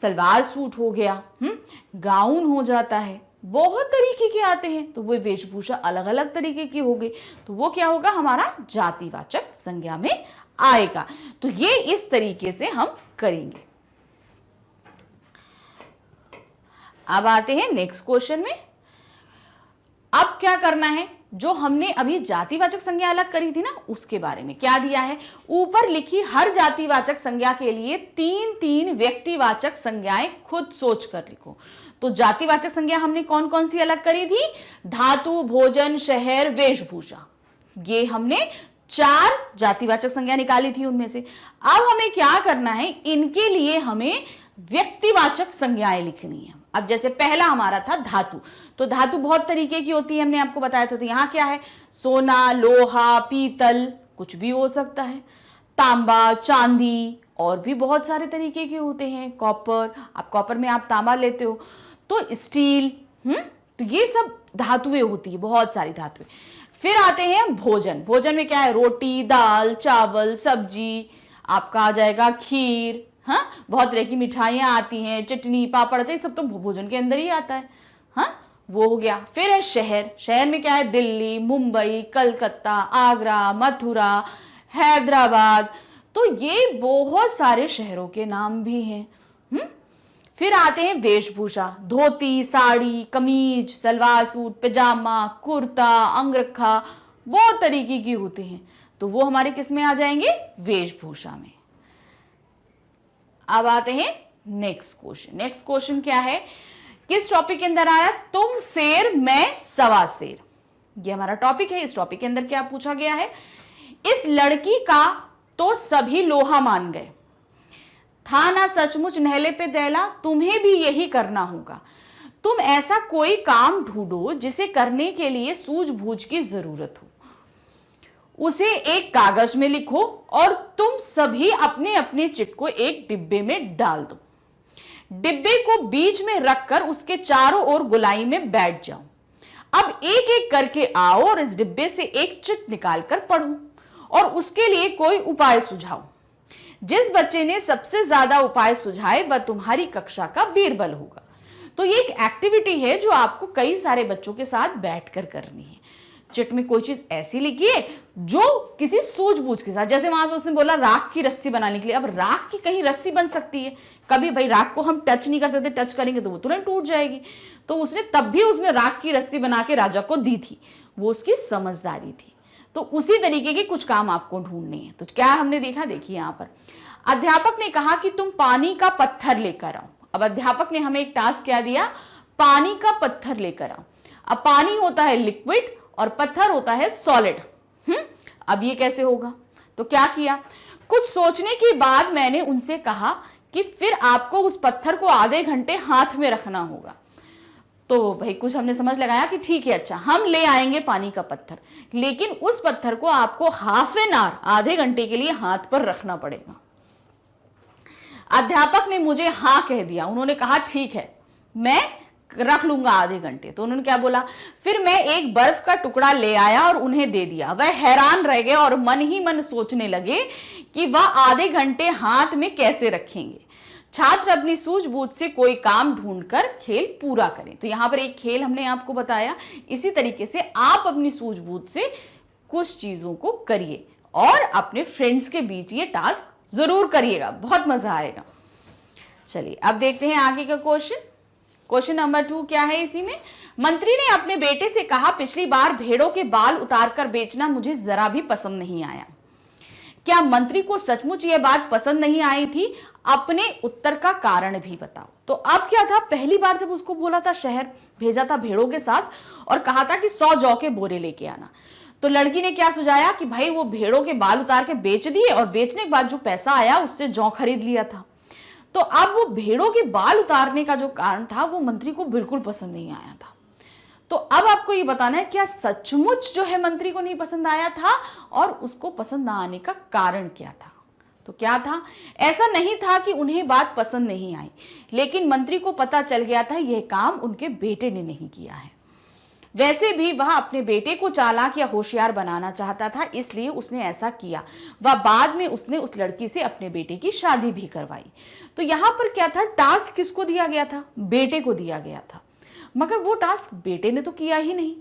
सलवार सूट हो गया, गाउन हो जाता है, बहुत तरीके के आते हैं। तो वो वेशभूषा अलग अलग तरीके की हो गई, तो वो क्या होगा, हमारा जातिवाचक संज्ञा में आएगा। तो ये इस तरीके से हम करेंगे। अब आते हैं नेक्स्ट क्वेश्चन में। अब क्या करना है, जो हमने अभी जातिवाचक संज्ञा अलग करी थी ना, उसके बारे में क्या दिया है, ऊपर लिखी हर जातिवाचक संज्ञा के लिए 3-3 व्यक्तिवाचक संज्ञाएं खुद सोच कर लिखो। तो जातिवाचक संज्ञा हमने कौन कौन सी अलग करी थी, धातु, भोजन, शहर, वेशभूषा, ये हमने 4 जातिवाचक संज्ञा निकाली थी उनमें से। अब हमें क्या करना है, इनके लिए हमें व्यक्तिवाचक संज्ञाएं लिखनी है। अब जैसे पहला हमारा था धातु, तो धातु बहुत तरीके की होती है, हमने आपको बताया था। तो यहां क्या है, सोना, लोहा, पीतल, कुछ भी हो सकता है, तांबा, चांदी, और भी बहुत सारे तरीके के होते हैं, कॉपर, आप कॉपर में आप तांबा लेते हो, तो स्टील, तो ये सब धातुएं होती है, बहुत सारी धातुएं। फिर आते हैं भोजन। भोजन में क्या है, रोटी, दाल, चावल, सब्जी, आपका आ जाएगा खीर, हाँ, बहुत तरह की मिठाइयाँ आती हैं, चटनी, पापड़, तो ये सब तो भोजन के अंदर ही आता है, हाँ, वो हो गया। फिर है शहर। शहर में क्या है, दिल्ली, मुंबई, कलकत्ता, आगरा, मथुरा, हैदराबाद, तो ये बहुत सारे शहरों के नाम भी हैं। फिर आते हैं वेशभूषा। धोती, साड़ी, कमीज, सलवार सूट, पैजामा, कुर्ता, अंगरखा, बहुत तरीके की होती हैं, तो वो हमारे किस में आ जाएंगे, वेशभूषा में। अब आते हैं नेक्स्ट क्वेश्चन। नेक्स्ट क्वेश्चन क्या है, किस टॉपिक के अंदर आया, तुम शेर मैं सवा शेर, ये हमारा टॉपिक है। इस टॉपिक के अंदर क्या पूछा गया है, इस लड़की का तो सभी लोहा मान गए, था ना सचमुच नहले पे दैला, तुम्हें भी यही करना होगा। तुम ऐसा कोई काम ढूंढो जिसे करने के लिए सूझबूझ की जरूरत हो, उसे एक कागज में लिखो और तुम सभी अपने अपने चिट को एक डिब्बे में डाल दो। डिब्बे को बीच में रखकर उसके चारों ओर गोलाई में बैठ जाओ। अब एक एक करके आओ और इस डिब्बे से एक चिट निकालकर पढ़ो और उसके लिए कोई उपाय सुझाओ। जिस बच्चे ने सबसे ज्यादा उपाय सुझाए वह तुम्हारी कक्षा का बीरबल होगा। तो ये एक एक्टिविटी है जो आपको कई सारे बच्चों के साथ बैठकर करनी है। चिट में कोई चीज ऐसी लिखिए जो किसी सूझबूझ के साथ, जैसे वहां पे उसने बोला राख की रस्सी बनाने के लिए, अब राख की कहीं रस्सी बन सकती है, कभी भाई राख को हम टच नहीं कर सकते, टच करेंगे तो वो तुरंत टूट जाएगी। तो उसने तब भी उसने राख की रस्सी बना के राजा को दी थी, वो उसकी समझदारी थी। तो उसी तरीके के कुछ काम आपको ढूंढने हैं। तो क्या हमने देखा, देखिए यहाँ पर अध्यापक ने कहा कि तुम पानी का पत्थर लेकर आओ। अब अध्यापक ने हमें एक टास्क क्या दिया, पानी का पत्थर लेकर आओ। अब पानी होता है लिक्विड और पत्थर होता है सॉलिड। अब ये कैसे होगा? तो क्या किया, कुछ सोचने के बाद मैंने उनसे कहा कि फिर आपको उस पत्थर को आधे घंटे हाथ में रखना होगा। तो भाई कुछ हमने समझ लगाया कि ठीक है, अच्छा हम ले आएंगे पानी का पत्थर, लेकिन उस पत्थर को आपको हाफ एन आवर, आधे घंटे के लिए हाथ पर रखना पड़ेगा। अध्यापक ने मुझे हाँ कह दिया, उन्होंने कहा ठीक है मैं रख लूंगा आधे घंटे। तो उन्होंने क्या बोला, फिर मैं एक बर्फ का टुकड़ा ले आया और उन्हें दे दिया। वह हैरान रह गए और मन ही मन सोचने लगे कि वह आधे घंटे हाथ में कैसे रखेंगे। छात्र अपनी सूझबूझ से कोई काम ढूंढकर खेल पूरा करें। तो यहां पर एक खेल हमने आपको बताया, इसी तरीके से आप अपनी सूझबूझ से कुछ चीजों को करिए और अपने फ्रेंड्स के बीच ये टास्क जरूर करिएगा, बहुत मजा आएगा। चलिए अब देखते हैं आगे का क्वेश्चन। क्वेश्चन नंबर 2 क्या है इसी में, मंत्री ने अपने बेटे से कहा पिछली बार भेड़ों के बाल उतारकर बेचना मुझे जरा भी पसंद नहीं आया। क्या मंत्री को सचमुच यह बात पसंद नहीं आई थी? अपने उत्तर का कारण भी बताओ। तो अब क्या था, पहली बार जब उसको बोला था शहर भेजा था भेड़ों के साथ और कहा था कि 100 जौ के बोरे लेके आना, तो लड़की ने क्या सुझाया कि भाई वो भेड़ों के बाल उतार के बेच दिए और बेचने के बाद जो पैसा आया उससे जौ खरीद लिया था। तो अब वो भेड़ों के बाल उतारने का जो कारण था वो मंत्री को बिल्कुल पसंद नहीं आया था। तो अब आपको ये बताना है क्या सचमुच जो है मंत्री को नहीं पसंद आया था और उसको पसंद ना आने का कारण क्या था। तो क्या था, ऐसा नहीं था कि उन्हें बात पसंद नहीं आई, लेकिन मंत्री को पता चल गया था यह काम उनके बेटे ने नहीं किया है। वैसे भी वह अपने बेटे को चालाक या होशियार बनाना चाहता था, इसलिए उसने ऐसा किया। वह बाद में उसने उस लड़की से अपने बेटे की शादी भी करवाई। तो यहां पर क्या था, टास्क किसको दिया गया था? बेटे को दिया गया था, मगर वो टास्क बेटे ने तो किया ही नहीं।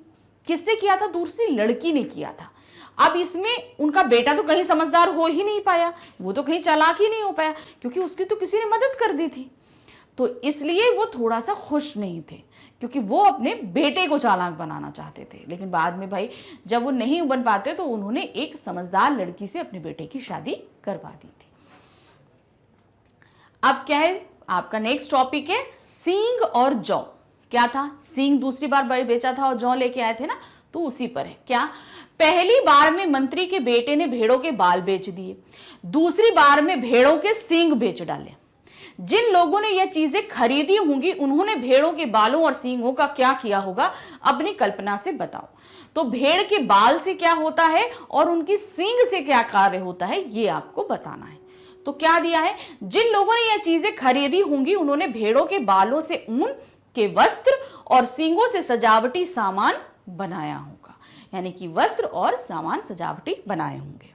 किसने किया था? दूसरी लड़की ने किया था। अब इसमें उनका बेटा तो कहीं समझदार हो ही नहीं पाया, वो तो कहीं चालाक ही नहीं हो पाया, क्योंकि उसकी तो किसी ने मदद कर दी थी। तो इसलिए वो थोड़ा सा खुश नहीं थे, क्योंकि वो अपने बेटे को चालाक बनाना चाहते थे। लेकिन बाद में भाई जब वो नहीं बन पाते तो उन्होंने एक समझदार लड़की से अपने बेटे की शादी करवा दी थी। अब क्या है, आपका नेक्स्ट टॉपिक है सींग और जौ। क्या था, सींग दूसरी बार बेचा था और जौ लेके आए थे ना, तो उसी पर है। क्या, पहली बार में मंत्री के बेटे ने भेड़ों के बाल बेच दिए, दूसरी बार में भेड़ों के सींग बेच डाले। जिन लोगों ने यह चीजें खरीदी होंगी उन्होंने भेड़ों के बालों और सींगों का क्या किया होगा, अपनी कल्पना से बताओ। तो भेड़ के बाल से क्या होता है और उनकी सींग से क्या कार्य होता है, ये आपको बताना है। तो क्या दिया है, जिन लोगों ने यह चीजें खरीदी होंगी उन्होंने भेड़ों के बालों से ऊन के वस्त्र और सींगों से सजावटी सामान बनाया होगा, यानी कि वस्त्र और सामान सजावटी बनाए होंगे।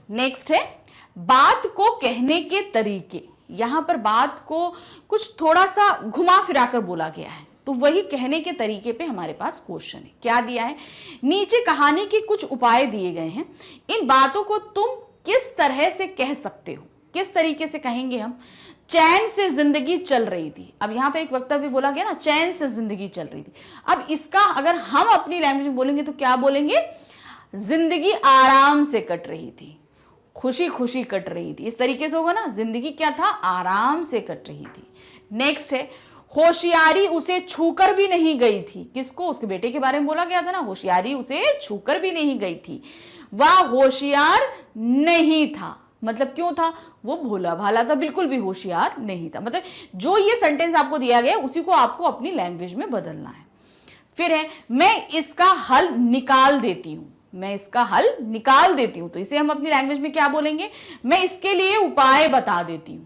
नेक्स्ट है बात को कहने के तरीके। यहां पर बात को कुछ थोड़ा सा घुमा फिरा कर बोला गया है, तो वही कहने के तरीके पे हमारे पास क्वेश्चन है। क्या दिया है, नीचे कहानी के कुछ उपाय दिए गए हैं, इन बातों को तुम किस तरह से कह सकते हो। किस तरीके से कहेंगे हम, चैन से जिंदगी चल रही थी। अब यहां पर एक वक्तव्य बोला गया ना, चैन से जिंदगी चल रही थी। अब इसका अगर हम अपनी लैंग्वेज में बोलेंगे तो क्या बोलेंगे, जिंदगी आराम से कट रही थी, खुशी खुशी कट रही थी, इस तरीके से होगा ना। जिंदगी क्या था, आराम से कट रही थी। नेक्स्ट है होशियारी उसे छूकर भी नहीं गई थी। किसको, उसके बेटे के बारे में बोला गया था ना, होशियारी उसे छूकर भी नहीं गई थी। वह होशियार नहीं था, मतलब क्यों था, वो भोला भाला था, बिल्कुल भी होशियार नहीं था। मतलब जो ये सेंटेंस आपको दिया गया उसी को आपको अपनी लैंग्वेज में बदलना है। फिर है मैं इसका हल निकाल देती हूं, मैं इसका हल निकाल देती हूं। तो इसे हम अपनी लैंग्वेज में क्या बोलेंगे, मैं इसके लिए उपाय बता देती हूं।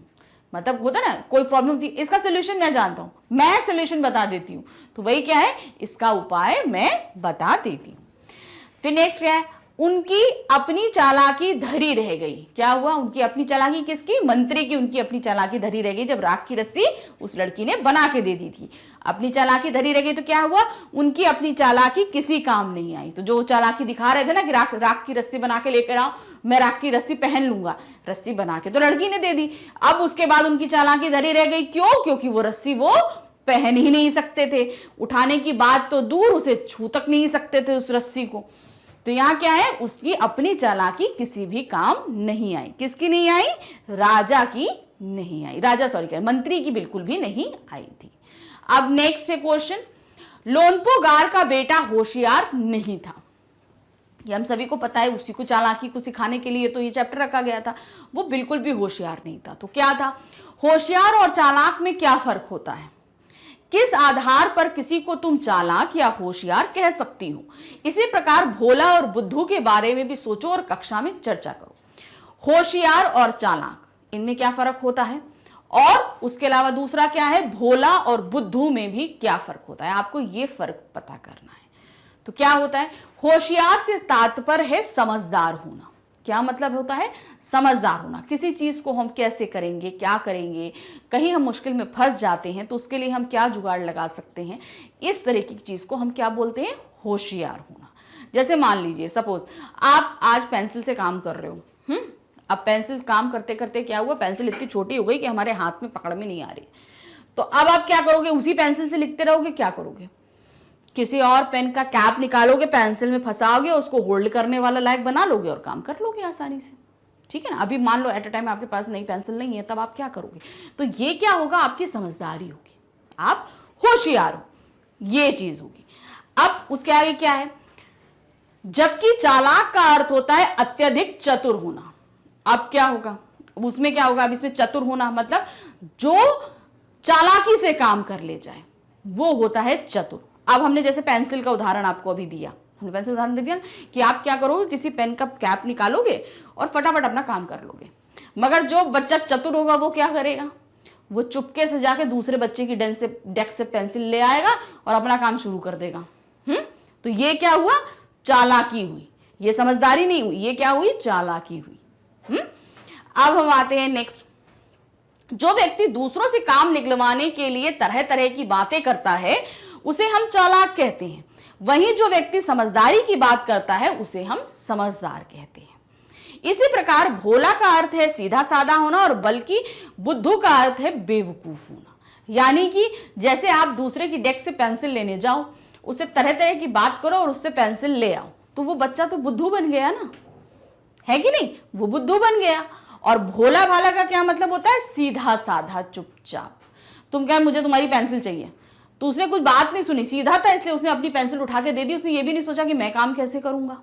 मतलब होता ना, कोई प्रॉब्लम थी, इसका सोल्यूशन मैं जानता हूं, मैं सोल्यूशन बता देती हूं। तो वही क्या है, इसका उपाय मैं बता देती हूं। फिर नेक्स्ट क्या है, उनकी अपनी चालाकी धरी रह गई। क्या हुआ, उनकी अपनी चालाकी किसकी, मंत्री की, उनकी अपनी चालाकी धरी रह गई जब राख की रस्सी उस लड़की ने बना के दे दी थी। अपनी चालाकी धरी रह गई तो क्या हुआ, उनकी अपनी चालाकी किसी काम नहीं आई। तो जो चालाकी दिखा रहे थे ना कि राख की रस्सी बना के लेकर आओ, मैं राख की रस्सी पहन लूंगा, रस्सी बना के तो लड़की ने दे दी। अब उसके बाद उनकी चालाकी धरी रह गई, क्यों, क्योंकि वो रस्सी वो पहन ही नहीं सकते थे, उठाने की बात तो दूर, उसे छू तक नहीं सकते थे उस रस्सी को। तो यहां क्या है, उसकी अपनी चालाकी किसी भी काम नहीं आई। किसकी नहीं आई, राजा की नहीं आई, मंत्री की बिल्कुल भी नहीं आई थी। अब नेक्स्ट है क्वेश्चन, लोनपो गार का बेटा होशियार नहीं था। ये हम सभी को पता है, उसी को चालाकी को सिखाने के लिए तो ये चैप्टर रखा गया था। वो बिल्कुल भी होशियार नहीं था। तो क्या था? होशियार और चालाक में क्या फर्क होता है? किस आधार पर किसी को तुम चालाक या होशियार कह सकती हो? इसी प्रकार भोला और बुद्धू के बारे में भी सोचो और कक्षा में चर्चा करो। होशियार और चालाक, इनमें क्या फर्क होता है? और उसके अलावा दूसरा क्या है? भोला और बुद्धू में भी क्या फर्क होता है? आपको ये फर्क पता करना है। तो क्या होता है? होशियार से तात्पर्य है समझदार होना। क्या मतलब होता है? समझदार होना। किसी चीज को हम कैसे करेंगे, क्या करेंगे, कहीं हम मुश्किल में फंस जाते हैं तो उसके लिए हम क्या जुगाड़ लगा सकते हैं, इस तरह की चीज को हम क्या बोलते हैं? होशियार होना। जैसे मान लीजिए सपोज आप आज पेंसिल से काम कर रहे हो। अब पेंसिल काम करते करते क्या हुआ? पेंसिल इतनी छोटी हो गई कि हमारे हाथ में पकड़ में नहीं आ रही। तो अब आप क्या करोगे? उसी पेंसिल से लिखते रहोगे? क्या करोगे? किसी और पेन का कैप निकालोगे, पेंसिल में फंसाओगे, उसको होल्ड करने वाला लायक बना लोगे और काम कर लोगे आसानी से। ठीक है ना? अभी मान लो एट अ टाइम आपके पास नई पेंसिल नहीं है, तब आप क्या करोगे? तो ये क्या होगा? आपकी समझदारी होगी, आप होशियार हो, ये चीज होगी। अब उसके आगे क्या है? जबकि चालाक का अर्थ होता है अत्यधिक चतुर होना। अब क्या होगा? उसमें क्या होगा? अब इसमें चतुर होना मतलब जो चालाकी से काम कर ले जाए वो होता है चतुर। अब हमने जैसे पेंसिल का उदाहरण आपको अभी दिया, हमने पेंसिल उदाहरण दे दिया कि आप क्या करोगे? किसी पेन का कैप निकालोगे और फटाफट अपना काम कर लोगे। मगर जो बच्चा चतुर होगा वो क्या करेगा? वो चुपके से जाके दूसरे बच्चे की डेस्क से पेंसिल ले आएगा और अपना काम शुरू कर देगा। तो ये क्या हुआ? चालाकी हुई। ये समझदारी नहीं हुई, ये क्या हुई? चालाकी हुई। अब हम आते हैं नेक्स्ट। जो व्यक्ति दूसरों से काम निकलवाने के लिए तरह तरह की बातें करता है उसे हम चालाक कहते हैं। वहीं जो व्यक्ति समझदारी की बात करता है उसे हम समझदार कहते हैं। इसी प्रकार भोला का अर्थ है सीधा साधा होना और बल्कि बुद्धू का अर्थ है बेवकूफ होना। यानी कि जैसे आप दूसरे की डेस्क से पेंसिल लेने जाओ, उससे तरह तरह की बात करो और उससे पेंसिल ले आओ, तो वो बच्चा तो बुद्धू बन गया ना, है कि नहीं? वो बुद्धू बन गया। और भोला भाला का क्या मतलब होता है? सीधा साधा चुपचाप। तुम क्या, मुझे तुम्हारी पेंसिल चाहिए, तो उसने कुछ बात नहीं सुनी, सीधा था इसलिए उसने अपनी पेंसिल उठा के दे दी। उसने ये भी नहीं सोचा कि मैं काम कैसे करूंगा।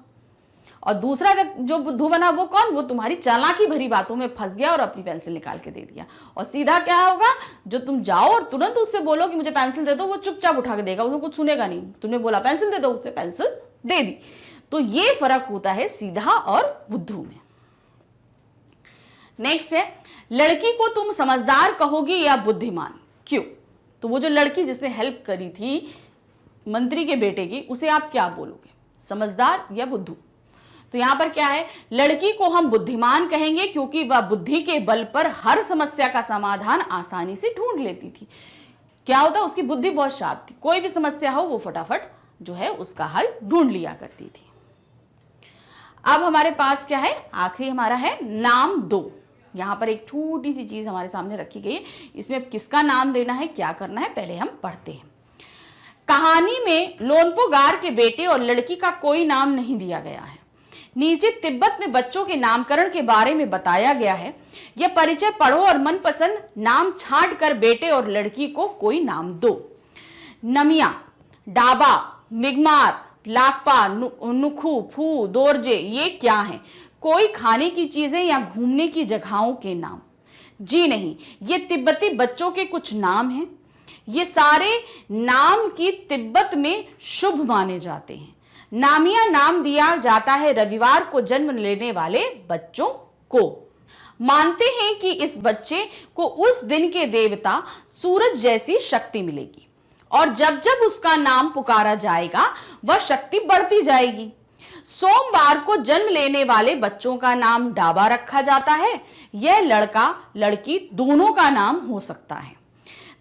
और दूसरा व्यक्ति जो बुद्धू बना वो कौन? वो तुम्हारी चालाकी भरी बातों में फंस गया और अपनी पेंसिल निकाल के दे दिया। और सीधा क्या होगा? जो तुम जाओ और तुरंत उससे बोलो कि मुझे पेंसिल दे दो, वो चुपचाप उठा के देगा, उसको कुछ सुनेगा नहीं। तुमने बोला पेंसिल दे दो, उसने पेंसिल दे दी। तो ये फर्क होता है सीधा और बुद्धू में। नेक्स्ट है, लड़की को तुम समझदार कहोगी या बुद्धिमान? क्यों? तो वो जो लड़की जिसने हेल्प करी थी मंत्री के बेटे की, उसे आप क्या बोलोगे? समझदार या बुद्धू? तो यहां पर क्या है? लड़की को हम बुद्धिमान कहेंगे क्योंकि वह बुद्धि के बल पर हर समस्या का समाधान आसानी से ढूंढ लेती थी। क्या होता? उसकी बुद्धि बहुत शार्प थी, कोई भी समस्या हो वो फटाफट जो है उसका हल ढूंढ लिया करती थी। अब हमारे पास क्या है? आखिरी हमारा है नाम दो। यहां पर एक छोटी सी चीज हमारे सामने रखी गई है, इसमें अब किसका नाम देना है, क्या करना है, पहले हम पढ़ते हैं। कहानी में लोनपो गार के बेटे और लड़की का कोई नाम नहीं दिया गया है। नीचे तिब्बत में बच्चों के नामकरण के बारे में बताया गया है। यह परिचय पढ़ो और मनपसंद नाम छांट कर बेटे और लड़की को कोई नाम दो। नमिया, डाबा, मिगमार, लाकपा, नुखू, फू, दोरजे, ये क्या है? कोई खाने की चीजें या घूमने की जगहों के नाम? जी नहीं, ये तिब्बती बच्चों के कुछ नाम हैं। ये सारे नाम की तिब्बत में शुभ माने जाते हैं। नामिया नाम दिया जाता है रविवार को जन्म लेने वाले बच्चों को। मानते हैं कि इस बच्चे को उस दिन के देवता सूरज जैसी शक्ति मिलेगी और जब जब उसका नाम पुकारा जाएगा वह शक्ति बढ़ती जाएगी। सोमवार को जन्म लेने वाले बच्चों का नाम डाबा रखा जाता है। यह लड़का लड़की दोनों का नाम हो सकता है।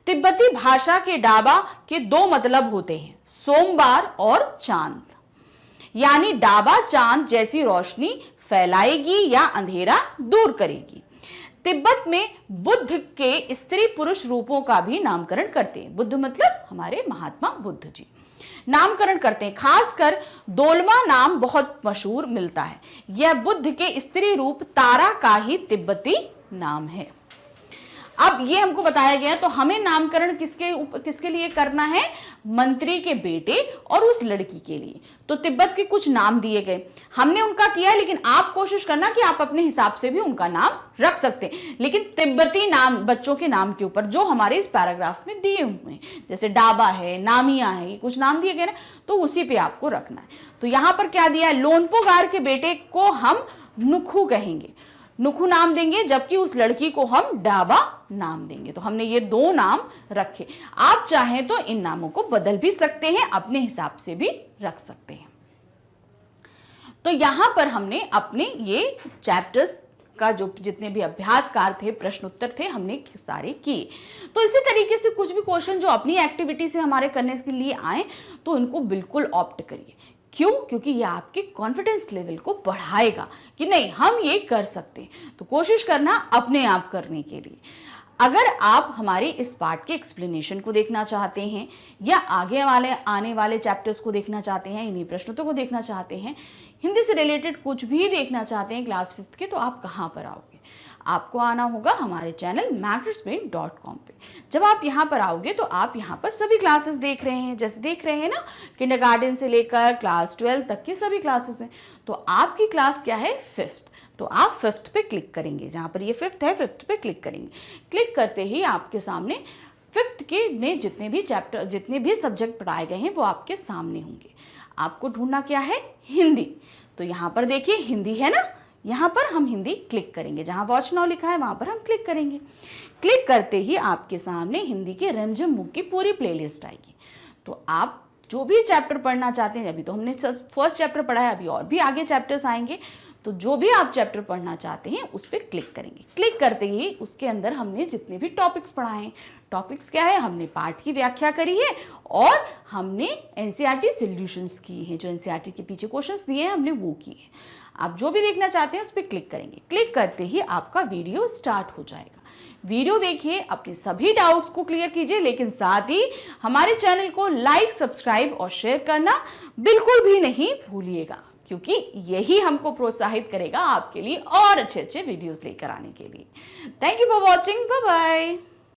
तिब्बती भाषा के डाबा के दो मतलब होते हैं, सोमवार और चांद। यानी डाबा चांद जैसी रोशनी फैलाएगी या अंधेरा दूर करेगी। तिब्बत में बुद्ध के स्त्री पुरुष रूपों का भी नामकरण करते हैं। बुद्ध मतलब हमारे महात्मा बुद्ध जी नामकरण करते हैं। खासकर दोलमा नाम बहुत मशहूर मिलता है। यह बुद्ध के स्त्री रूप तारा का ही तिब्बती नाम है। अब ये हमको बताया गया, तो हमें नामकरण किसके लिए करना है? मंत्री के बेटे और उस लड़की के लिए। तो तिब्बत के कुछ नाम दिए गए, हमने उनका किया, लेकिन आप कोशिश करना कि आप अपने हिसाब से भी उनका नाम रख सकते हैं, लेकिन तिब्बती नाम बच्चों के नाम के ऊपर जो हमारे इस पैराग्राफ में दिए हुए हैं, जैसे डाबा है, नामिया है, ये कुछ नाम दिए गए ना, तो उसी पे आपको रखना है। तो यहां पर क्या दिया है? लोनपोगार के बेटे को हम नुखू कहेंगे, नुखू नाम देंगे, जबकि उस लड़की को हम डाबा नाम देंगे। तो हमने ये दो नाम रखे। आप चाहें तो इन नामों को बदल भी सकते हैं, अपने हिसाब से भी रख सकते हैं। तो यहां पर हमने अपने ये चैप्टर्स का जो जितने भी अभ्यासकार थे, प्रश्न उत्तर थे, हमने सारे किए। तो इसी तरीके से कुछ भी क्वेश्चन जो अपनी एक्टिविटी से हमारे करने के लिए आए, तो इनको बिल्कुल ऑप्ट करिए। क्यों? क्योंकि ये आपके कॉन्फिडेंस लेवल को बढ़ाएगा कि नहीं, हम ये कर सकते हैं। तो कोशिश करना अपने आप करने के लिए। अगर आप हमारे इस पार्ट के एक्सप्लेनेशन को देखना चाहते हैं, या आगे आने वाले चैप्टर्स को देखना चाहते हैं, इन्हीं प्रश्नों को देखना चाहते हैं, हिंदी से रिलेटेड कुछ भी देखना चाहते हैं क्लास 5th के, तो आप कहाँ पर आओगे? आपको आना होगा हमारे चैनल magnatsbrain.com पे। जब आप यहाँ पर आओगे तो आप यहाँ पर सभी क्लासेस देख रहे हैं, जैसे देख रहे हैं ना, किंडरगार्टन से लेकर क्लास 12 तक की सभी क्लासेस हैं। तो आपकी क्लास क्या है? 5th। तो आप 5th पे क्लिक करेंगे, जहाँ पर ये 5th है, 5th पे क्लिक करेंगे। क्लिक करते ही आपके सामने 5th के में जितने भी चैप्टर, जितने भी सब्जेक्ट पढ़ाए गए हैं, वो आपके सामने होंगे। आपको ढूंढना क्या है? हिंदी। तो यहाँ पर देखिए हिंदी है ना, यहाँ पर हम हिंदी क्लिक करेंगे, जहाँ वॉच नाउ लिखा है वहाँ पर हम क्लिक करेंगे। क्लिक करते ही आपके सामने हिंदी के रिमझिम बुक की पूरी प्लेलिस्ट आएगी। तो आप जो भी चैप्टर पढ़ना चाहते हैं, अभी तो हमने फर्स्ट चैप्टर पढ़ा है, अभी और भी आगे चैप्टर्स आएंगे, तो जो भी आप चैप्टर पढ़ना चाहते हैं उस पर क्लिक करेंगे। क्लिक करते ही उसके अंदर हमने जितने भी टॉपिक्स पढ़ाए हैं, टॉपिक्स क्या है? हमने पाठ की व्याख्या करी है और हमने एनसीईआरटी सॉल्यूशंस की हैं, जो एनसीईआरटी के पीछे क्वेश्चंस दिए हैं हमने वो किए हैं। आप जो भी देखना चाहते हैं उस पर क्लिक करेंगे। क्लिक करते ही आपका वीडियो स्टार्ट हो जाएगा। वीडियो देखिए, अपने सभी डाउट्स को क्लियर कीजिए, लेकिन साथ ही हमारे चैनल को लाइक, सब्सक्राइब और शेयर करना बिल्कुल भी नहीं भूलिएगा, क्योंकि यही हमको प्रोत्साहित करेगा आपके लिए और अच्छे अच्छे वीडियोस लेकर आने के लिए। Thank you for watching. Bye bye.